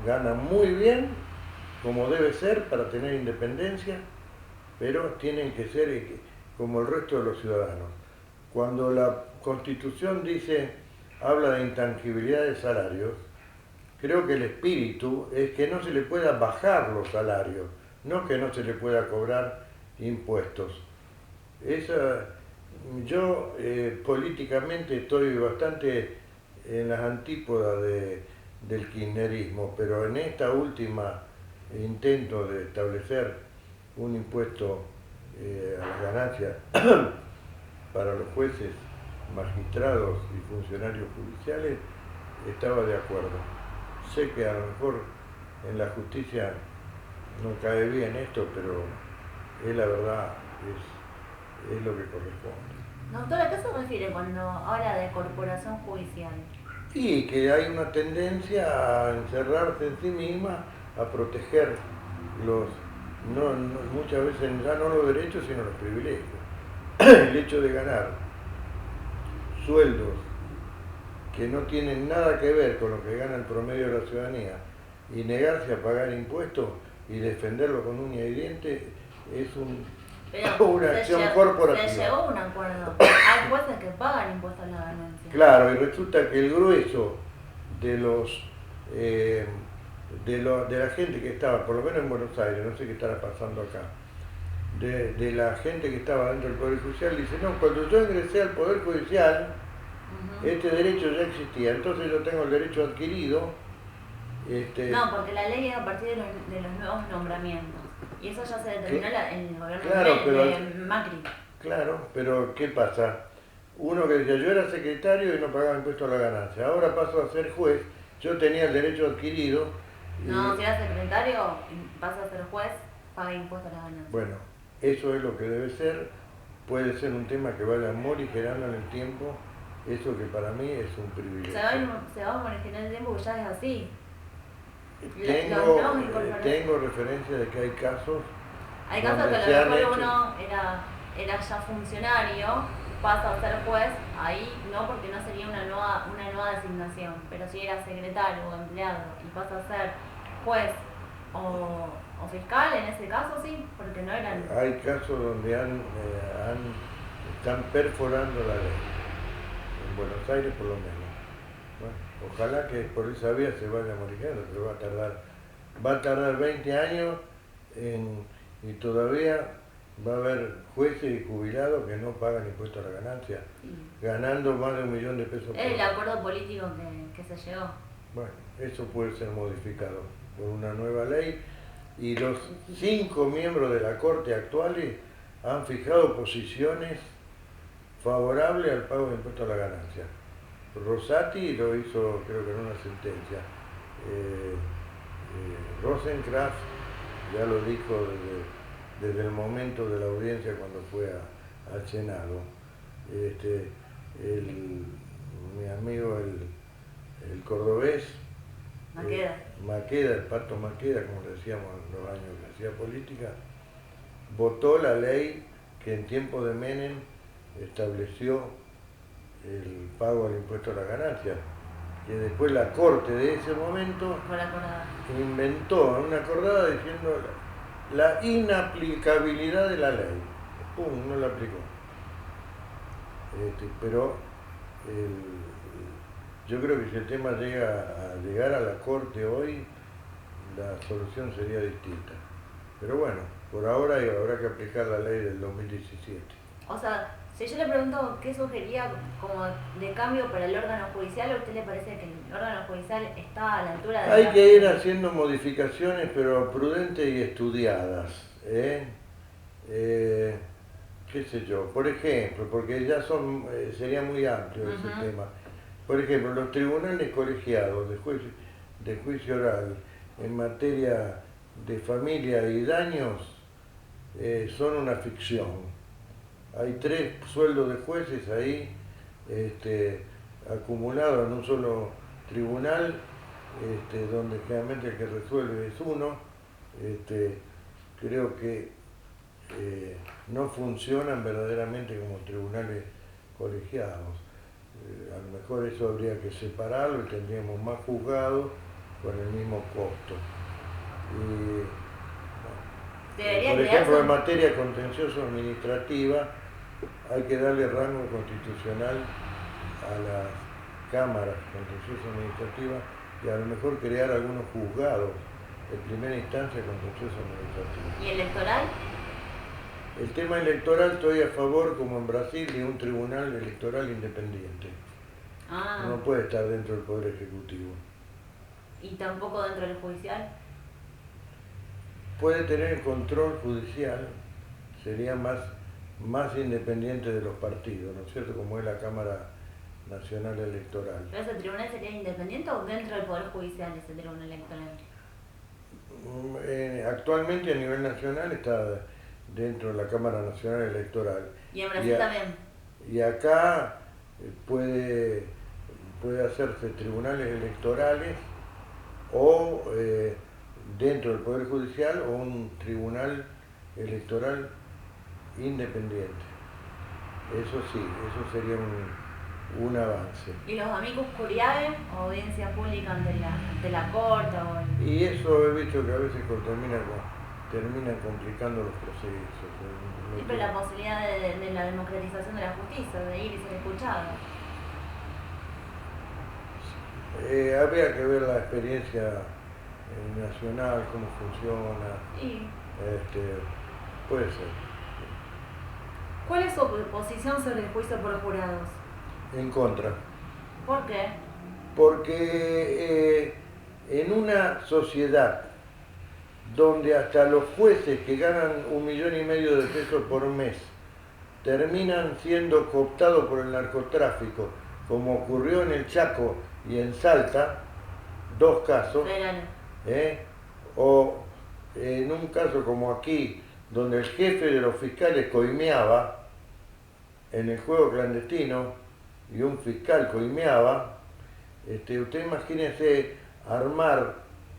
Ganan muy bien, como debe ser, para tener independencia, pero tienen que ser como el resto de los ciudadanos. Cuando la Constitución habla de intangibilidad de salarios, creo que el espíritu es que no se le pueda bajar los salarios, no que no se le pueda cobrar impuestos. Yo políticamente estoy bastante en las antípodas del kirchnerismo, pero en esta última intento de establecer un impuesto a las ganancias para los jueces, magistrados y funcionarios judiciales, estaba de acuerdo. Sé que a lo mejor en la justicia no cae bien esto, pero es la verdad, es lo que corresponde. Doctor, ¿a qué se refiere cuando habla de corporación judicial? Y que hay una tendencia a encerrarse en sí misma, a proteger muchas veces ya no los derechos, sino los privilegios. El hecho de ganar sueldos que no tienen nada que ver con lo que gana el promedio de la ciudadanía y negarse a pagar impuestos y defenderlo con uña y diente es una acción corporativa. Se llegó a un acuerdo. Hay jueces que pagan impuestos a la ganancia. Claro, y resulta que el grueso de de la gente que estaba, por lo menos en Buenos Aires, no sé qué estará pasando acá, de la gente que estaba dentro del Poder Judicial, dice, no, cuando yo ingresé al Poder Judicial, este derecho ya existía, entonces yo tengo el derecho adquirido. No, porque la ley es a partir de los nuevos nombramientos. Y eso ya se determinó en el gobierno de Macri. Claro, pero ¿qué pasa? Uno que decía, yo era secretario y no pagaba impuesto a la ganancia, ahora paso a ser juez, yo tenía el derecho adquirido. No, si eras secretario, pasas a ser juez, paga impuesto a la ganancia. Bueno, eso es lo que debe ser, puede ser un tema que vaya morigerando en el tiempo, eso que para mí es un privilegio. Se va a morigerar el tiempo porque ya es así. Tengo referencia de que hay casos. Hay casos que a lo mejor uno era ya funcionario, pasa a ser juez, ahí no, porque no sería una nueva designación, pero si era secretario o empleado y pasa a ser juez o fiscal, en ese caso sí, porque no eran... Hay casos donde están perforando la ley, en Buenos Aires por lo menos. Bueno, ojalá que por esa vía se vaya morigerando, pero va a tardar 20 años y todavía va a haber jueces y jubilados que no pagan impuestos a la ganancia, ganando más de 1 millón de pesos por año. Es el acuerdo político que se llegó. Bueno, eso puede ser modificado por una nueva ley y los 5 miembros de la Corte actuales han fijado posiciones favorables al pago de impuestos a la ganancia. Rosati lo hizo, creo que en una sentencia. Rosenkrantz ya lo dijo desde el momento de la audiencia cuando fue al Senado. Mi amigo el cordobés, Maqueda, el Pato Maqueda, como le decíamos en los años que hacía política, votó la ley que en tiempo de Menem estableció el pago del impuesto a la ganancia, que después la Corte de ese momento inventó una acordada diciendo la inaplicabilidad de la ley. ¡Pum! No la aplicó. Pero yo creo que si el tema llegara a la Corte hoy, la solución sería distinta. Pero bueno, por ahora habrá que aplicar la ley del 2017. O sea, si yo le pregunto qué sugería como de cambio para el órgano judicial, ¿a usted le parece que el órgano judicial está a la altura de... Hay que ir haciendo modificaciones, pero prudentes y estudiadas. Qué sé yo, por ejemplo, porque ya sería muy amplio ese tema. Por ejemplo, los tribunales colegiados de juicio oral en materia de familia y daños son una ficción. Hay 3 sueldos de jueces ahí acumulados en un solo tribunal, donde generalmente el que resuelve es uno. Creo que no funcionan verdaderamente como tribunales colegiados. A lo mejor eso habría que separarlo y tendríamos más juzgados con el mismo costo. Por ejemplo, en materia contencioso administrativa hay que darle rango constitucional a las cámaras contencioso administrativas y a lo mejor crear algunos juzgados de primera instancia contencioso administrativo. ¿Y electoral? El tema electoral estoy a favor, como en Brasil, de un tribunal electoral independiente. Ah, No puede estar dentro del Poder Ejecutivo. y tampoco dentro del judicial. Puede tener control judicial, sería más independiente de los partidos, ¿no es cierto? Como es la Cámara Nacional Electoral. ¿Pero ese tribunal sería independiente o dentro del Poder Judicial ese tribunal electoral? Actualmente a nivel nacional está dentro de la Cámara Nacional Electoral. Y en Brasil también. Y acá puede hacerse tribunales electorales o dentro del Poder Judicial o un tribunal electoral independiente. Eso sí, eso sería un avance. ¿Y los amicus curiae, audiencia pública ante la corte? Y eso he visto que a veces terminan complicando los procesos. Siempre la posibilidad de la democratización de la justicia, de ir y ser escuchado. Habría que ver la experiencia nacional, cómo funciona. Y Puede ser. ¿cuál es su posición sobre el juicio por jurados? En contra. ¿Por qué? Porque en una sociedad donde hasta los jueces que ganan 1,5 millones de pesos por mes terminan siendo cooptados por el narcotráfico, como ocurrió en el Chaco y en Salta, 2 casos, o en un caso como aquí, donde el jefe de los fiscales coimeaba en el juego clandestino y un fiscal coimeaba, usted imagínese armar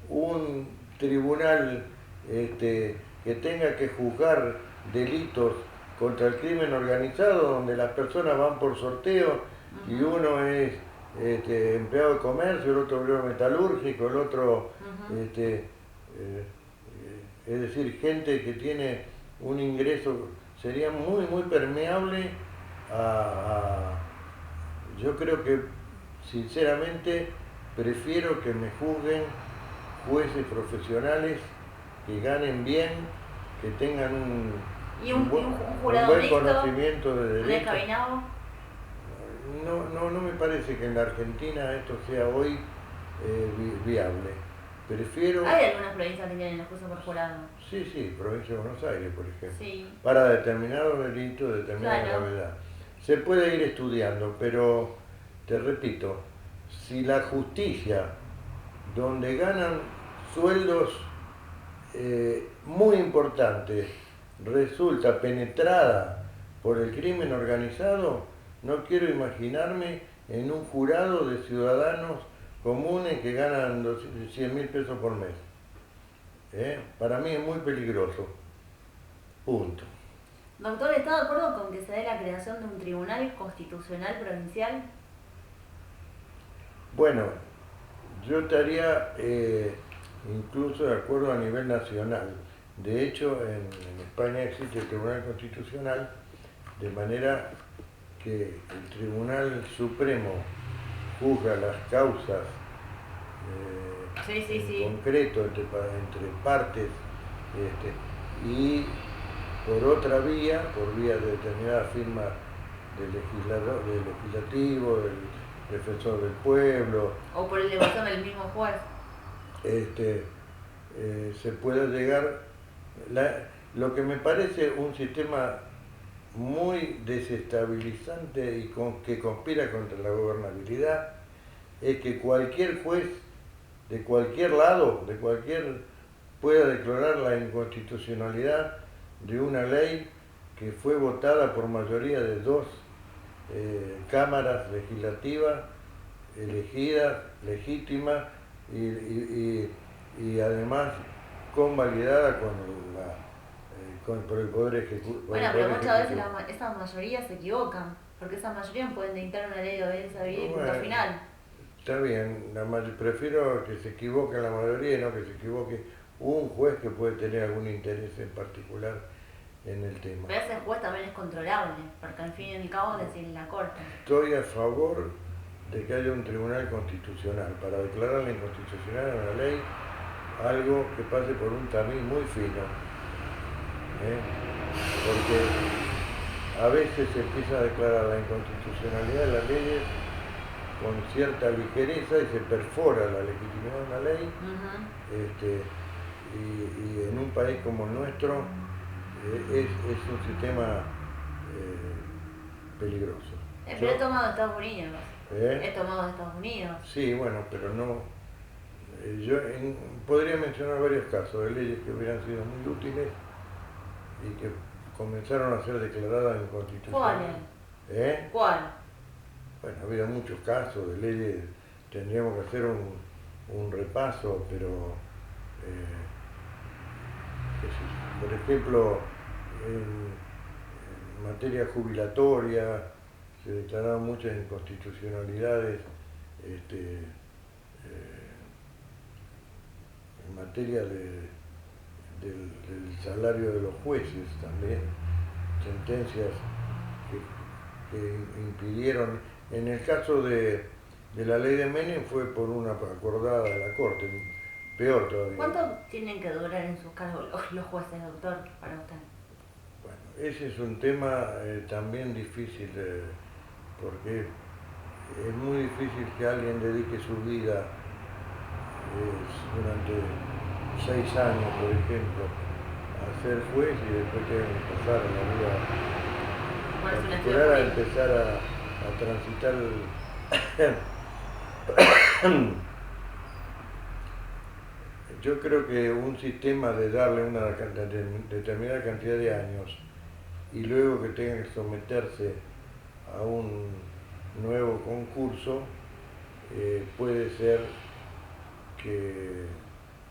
un tribunal que tenga que juzgar delitos contra el crimen organizado, donde las personas van por sorteo y uno es empleado de comercio, el otro obrero metalúrgico, el otro, es decir, gente que tiene un ingreso, sería muy permeable yo creo que sinceramente prefiero que me juzguen jueces profesionales que ganen bien, que tengan un jurado buen mixto, conocimiento de derecho. No me parece que en la Argentina esto sea hoy viable. Prefiero... ¿Hay algunas provincias que tienen el juicio por jurado? Sí, provincia de Buenos Aires, por ejemplo. Sí. Para determinados delitos de determinada gravedad. Se puede ir estudiando, pero te repito, si la justicia, donde ganan sueldos muy importantes, resulta penetrada por el crimen organizado, no quiero imaginarme en un jurado de ciudadanos comunes que ganan 100.000 pesos por mes. Para mí es muy peligroso. Punto. Doctor, ¿está de acuerdo con que se dé la creación de un tribunal constitucional provincial? Bueno, yo estaría incluso de acuerdo a nivel nacional. De hecho, en España existe el Tribunal Constitucional, de manera que el Tribunal Supremo juzga las causas en concreto entre partes y por otra vía, por vía de determinada firma del legislativo, del defensor del pueblo, o por elevación del mismo juez, se puede llegar, lo que me parece un sistema muy desestabilizante y que conspira contra la gobernabilidad, es que cualquier juez de cualquier lado, pueda declarar la inconstitucionalidad de una ley que fue votada por mayoría de 2 cámaras legislativas elegidas, legítimas y además convalidada por el Poder Ejecutivo. Bueno, pero muchas veces esas mayorías se equivocan, porque esas mayorías pueden dictar una ley de obediencia civil y punto final. Está bien, prefiero que se equivoque la mayoría y no que se equivoque un juez que puede tener algún interés en particular en el tema. Pero ese juez también es controlable, porque al fin y al cabo decide la Corte. Estoy a favor de que haya un tribunal constitucional para declarar la inconstitucional de una ley, algo que pase por un tamiz muy fino. Porque a veces se empieza a declarar la inconstitucionalidad de las leyes con cierta ligereza y se perfora la legitimidad de una ley. Y en un país como el nuestro es un sistema peligroso. Pero he tomado de Estados Unidos. He tomado de Estados Unidos. Sí, bueno, pero no. Yo podría mencionar varios casos de leyes que hubieran sido muy útiles y que comenzaron a ser declaradas inconstitucionales. ¿Cuáles? ¿Cuál? Bueno, ha habido muchos casos de leyes, tendríamos que hacer un repaso, pero por ejemplo, en materia jubilatoria se declararon muchas inconstitucionalidades, en materia del salario de los jueces también, sentencias que impidieron. En el caso de la ley de Menem fue por una acordada de la Corte, peor todavía. ¿Cuánto tienen que durar en sus cargos los jueces, doctor, para usted? Bueno, ese es un tema también difícil, porque es muy difícil que alguien dedique su vida durante 6 años, por ejemplo, a ser juez y después tenga que pasar a la vida particular, a empezar a transitar Yo creo que un sistema de darle una determinada cantidad de años y luego que tenga que someterse a un nuevo concurso puede ser que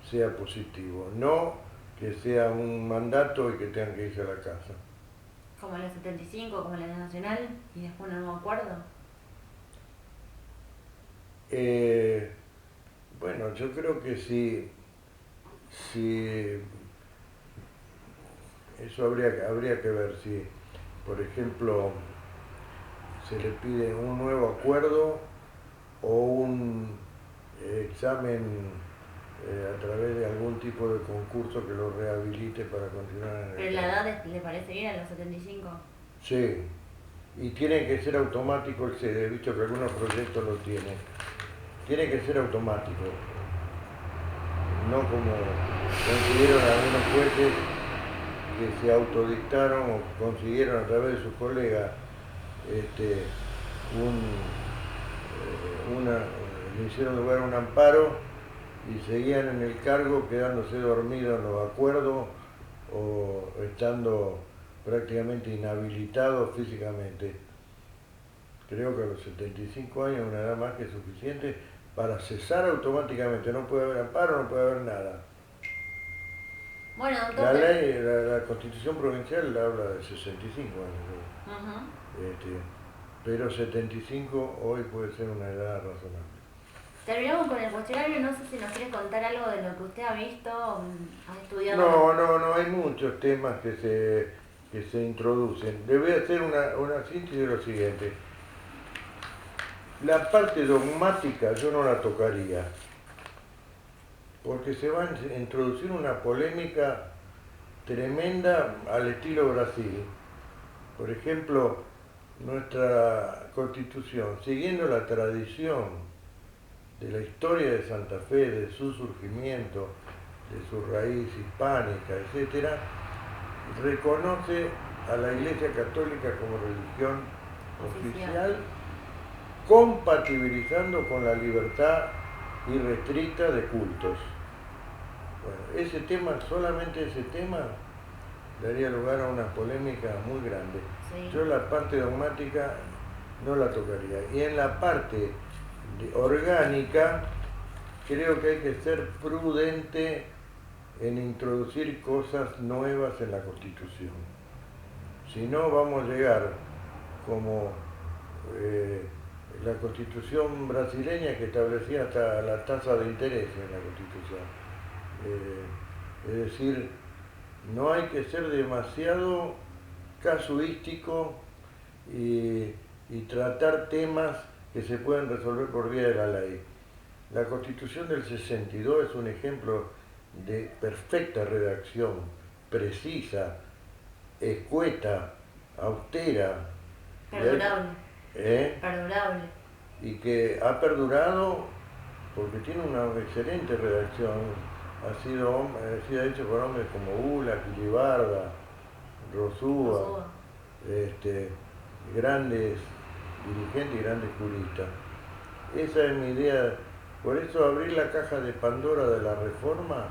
sea positivo, no que sea un mandato y que tengan que irse a la casa. Como en el 75, como en la Nacional, y después un nuevo acuerdo. Bueno, yo creo que si eso habría que ver si, por ejemplo, se le pide un nuevo acuerdo o un examen a través de algún tipo de concurso que lo rehabilite para continuar en el ¿Pero la edad le parece bien a los 75? Sí, y tiene que ser automático el CD, he visto que algunos proyectos lo tienen. Tiene que ser automático, no como consiguieron algunos jueces que se autodictaron o consiguieron a través de sus colegas le hicieron lugar a un amparo y seguían en el cargo quedándose dormidos en los acuerdos o estando prácticamente inhabilitados físicamente. Creo que a los 75 años es una edad más que suficiente para cesar automáticamente, no puede haber amparo, no puede haber nada. Bueno, doctor, la ley, la Constitución Provincial habla de 65 años, pero 75 hoy puede ser una edad razonable. Terminamos con el cuestionario, no sé si nos quiere contar algo de lo que usted ha visto, ha estudiado. No, hay muchos temas que se introducen. Le voy a hacer una síntesis de lo siguiente. La parte dogmática yo no la tocaría, porque se va a introducir una polémica tremenda al estilo Brasil. Por ejemplo, nuestra Constitución, siguiendo la tradición de la historia de Santa Fe, de su surgimiento, de su raíz hispánica, etc., reconoce a la Iglesia Católica como religión oficial, compatibilizando con la libertad irrestricta de cultos. Bueno, ese tema, solamente ese tema, daría lugar a una polémica muy grande. Sí. Yo la parte dogmática no la tocaría. Y en la parte orgánica, creo que hay que ser prudente en introducir cosas nuevas en la Constitución. Si no, vamos a llegar como la Constitución brasileña, que establecía hasta la tasa de interés en la Constitución. Es decir, no hay que ser demasiado casuístico y tratar temas que se pueden resolver por vía de la ley. La Constitución del 62 es un ejemplo de perfecta redacción, precisa, escueta, austera. Perdurable. Perdurable. y que ha perdurado porque tiene una excelente redacción. Ha sido hecho por hombres como Ula, Quilibarda, Rosúa, Rosúa. grandes dirigentes y grandes juristas. Esa es mi idea. Por eso abrir la caja de Pandora de la reforma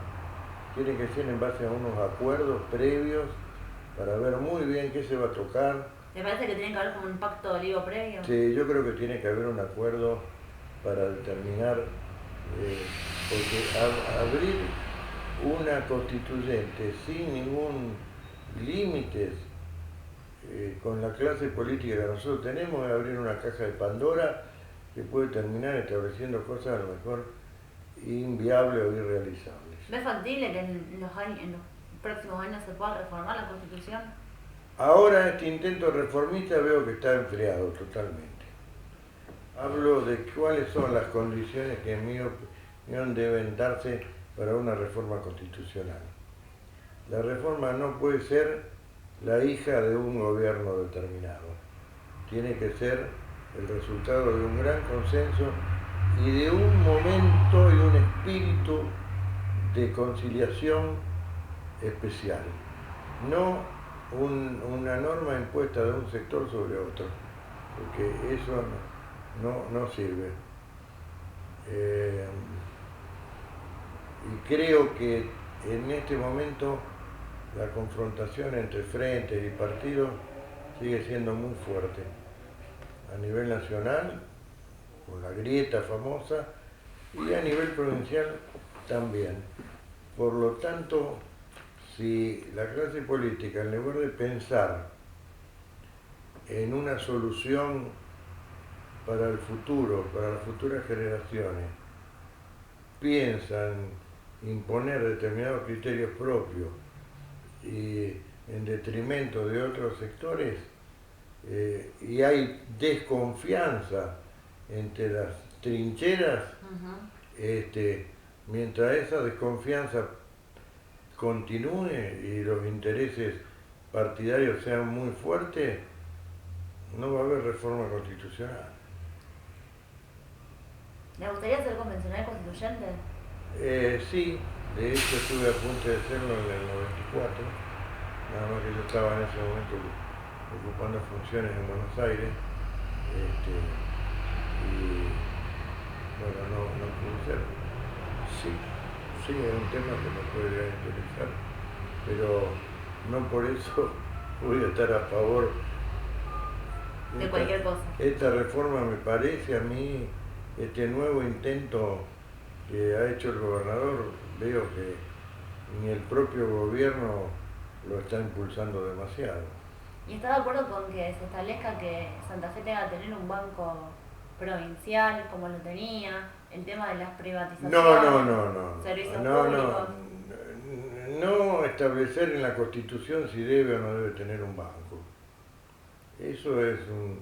tiene que ser en base a unos acuerdos previos para ver muy bien qué se va a tocar. ¿Te parece que tiene que haber como un pacto de olivo previo? Sí, yo creo que tiene que haber un acuerdo para determinar, porque abrir una constituyente sin ningún límites con la clase política que nosotros tenemos es abrir una caja de Pandora que puede terminar estableciendo cosas a lo mejor inviables o irrealizables. ¿Ves factible que en los próximos años se pueda reformar la Constitución? Ahora este intento reformista veo que está enfriado totalmente. Hablo de cuáles son las condiciones que en mi opinión deben darse para una reforma constitucional. La reforma no puede ser la hija de un gobierno determinado. Tiene que ser el resultado de un gran consenso y de un momento y un espíritu de conciliación especial. No una norma impuesta de un sector sobre otro, porque eso no sirve. Y creo que en este momento la confrontación entre frentes y partidos sigue siendo muy fuerte. A nivel nacional, con la grieta famosa, y a nivel provincial también. Por lo tanto, si la clase política, en lugar de pensar en una solución para el futuro, para las futuras generaciones, piensa en imponer determinados criterios propios y en detrimento de otros sectores, y hay desconfianza entre las trincheras, mientras esa desconfianza continúe y los intereses partidarios sean muy fuertes, no va a haber reforma constitucional. ¿Le gustaría ser convencional constituyente? Sí, de hecho estuve a punto de hacerlo en el 94, nada más que yo estaba en ese momento ocupando funciones en Buenos Aires, y bueno, no pude ser. Sí, es un tema que me podría interesar, pero no por eso voy a estar a favor De cualquier cosa. Esta reforma me parece a mí, este nuevo intento que ha hecho el gobernador, veo que ni el propio gobierno lo está impulsando demasiado. ¿Y está de acuerdo con que se establezca que Santa Fe tenga que tener un banco provincial como lo tenía? El tema de las privatizaciones, servicios públicos. No establecer en la Constitución si debe o no debe tener un banco. Eso es un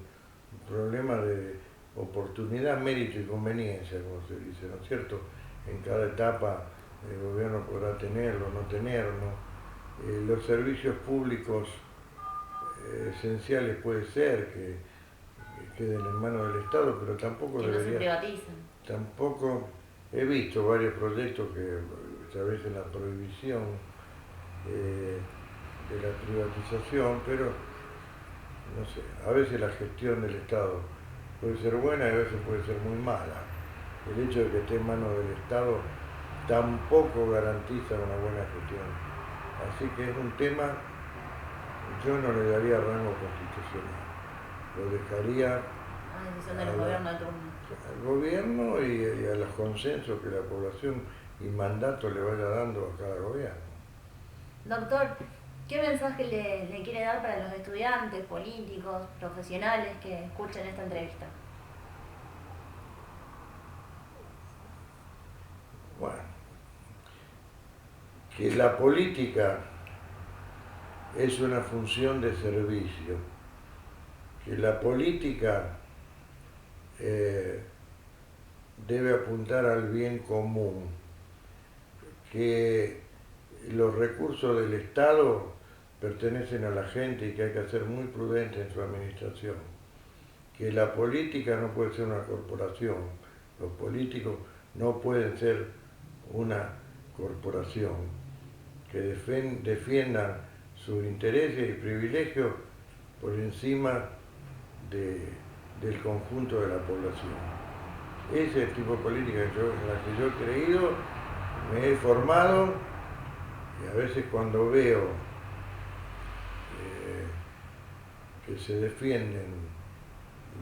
problema de oportunidad, mérito y conveniencia, como se dice, ¿no es cierto? En cada etapa el gobierno podrá tenerlo, no tenerlo. Los servicios públicos esenciales puede ser que queden en manos del Estado, pero tampoco que debería... no se privaticen. Tampoco he visto varios proyectos que establecen la prohibición de la privatización, pero no sé, a veces la gestión del Estado puede ser buena y a veces puede ser muy mala. El hecho de que esté en manos del Estado tampoco garantiza una buena gestión. Así que es un tema, yo no le daría rango constitucional, lo dejaría A decisión de los gobiernos de turno. al gobierno y a los consensos que la población y mandato le vaya dando a cada gobierno. Doctor, ¿qué mensaje le quiere dar para los estudiantes, políticos, profesionales que escuchen esta entrevista? Bueno, que la política es una función de servicio, que la política debe apuntar al bien común, que los recursos del Estado pertenecen a la gente y que hay que ser muy prudente en su administración, que la política no puede ser una corporación, los políticos no pueden ser una corporación, que defiendan sus intereses y privilegios por encima del conjunto de la población. Ese es el tipo de política en la que yo he creído, me he formado, y a veces cuando veo que se defienden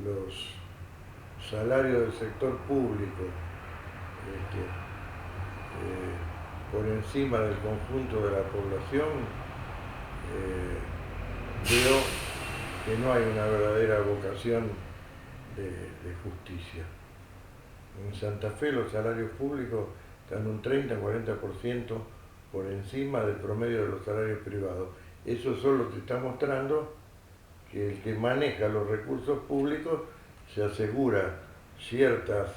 los salarios del sector público por encima del conjunto de la población, veo que no hay una verdadera vocación de justicia. En Santa Fe los salarios públicos están un 30-40% por encima del promedio de los salarios privados. Eso solo te está mostrando que el que maneja los recursos públicos se asegura ciertas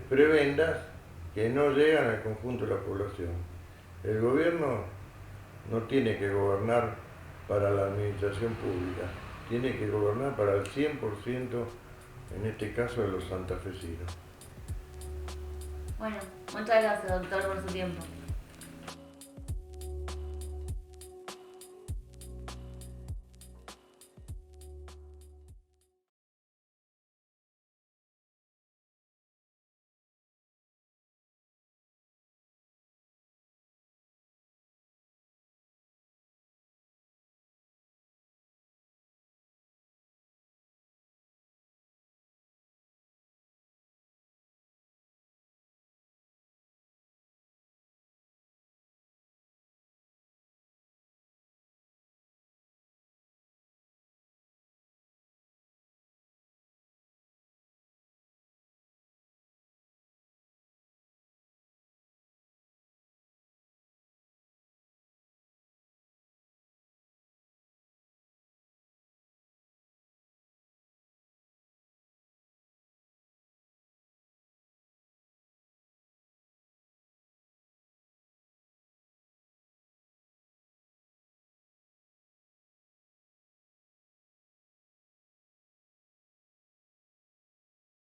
prebendas que no llegan al conjunto de la población. El gobierno no tiene que gobernar para la administración pública, tiene que gobernar para el 100%, en este caso, de los santafesinos. Bueno, muchas gracias, doctor, por su tiempo.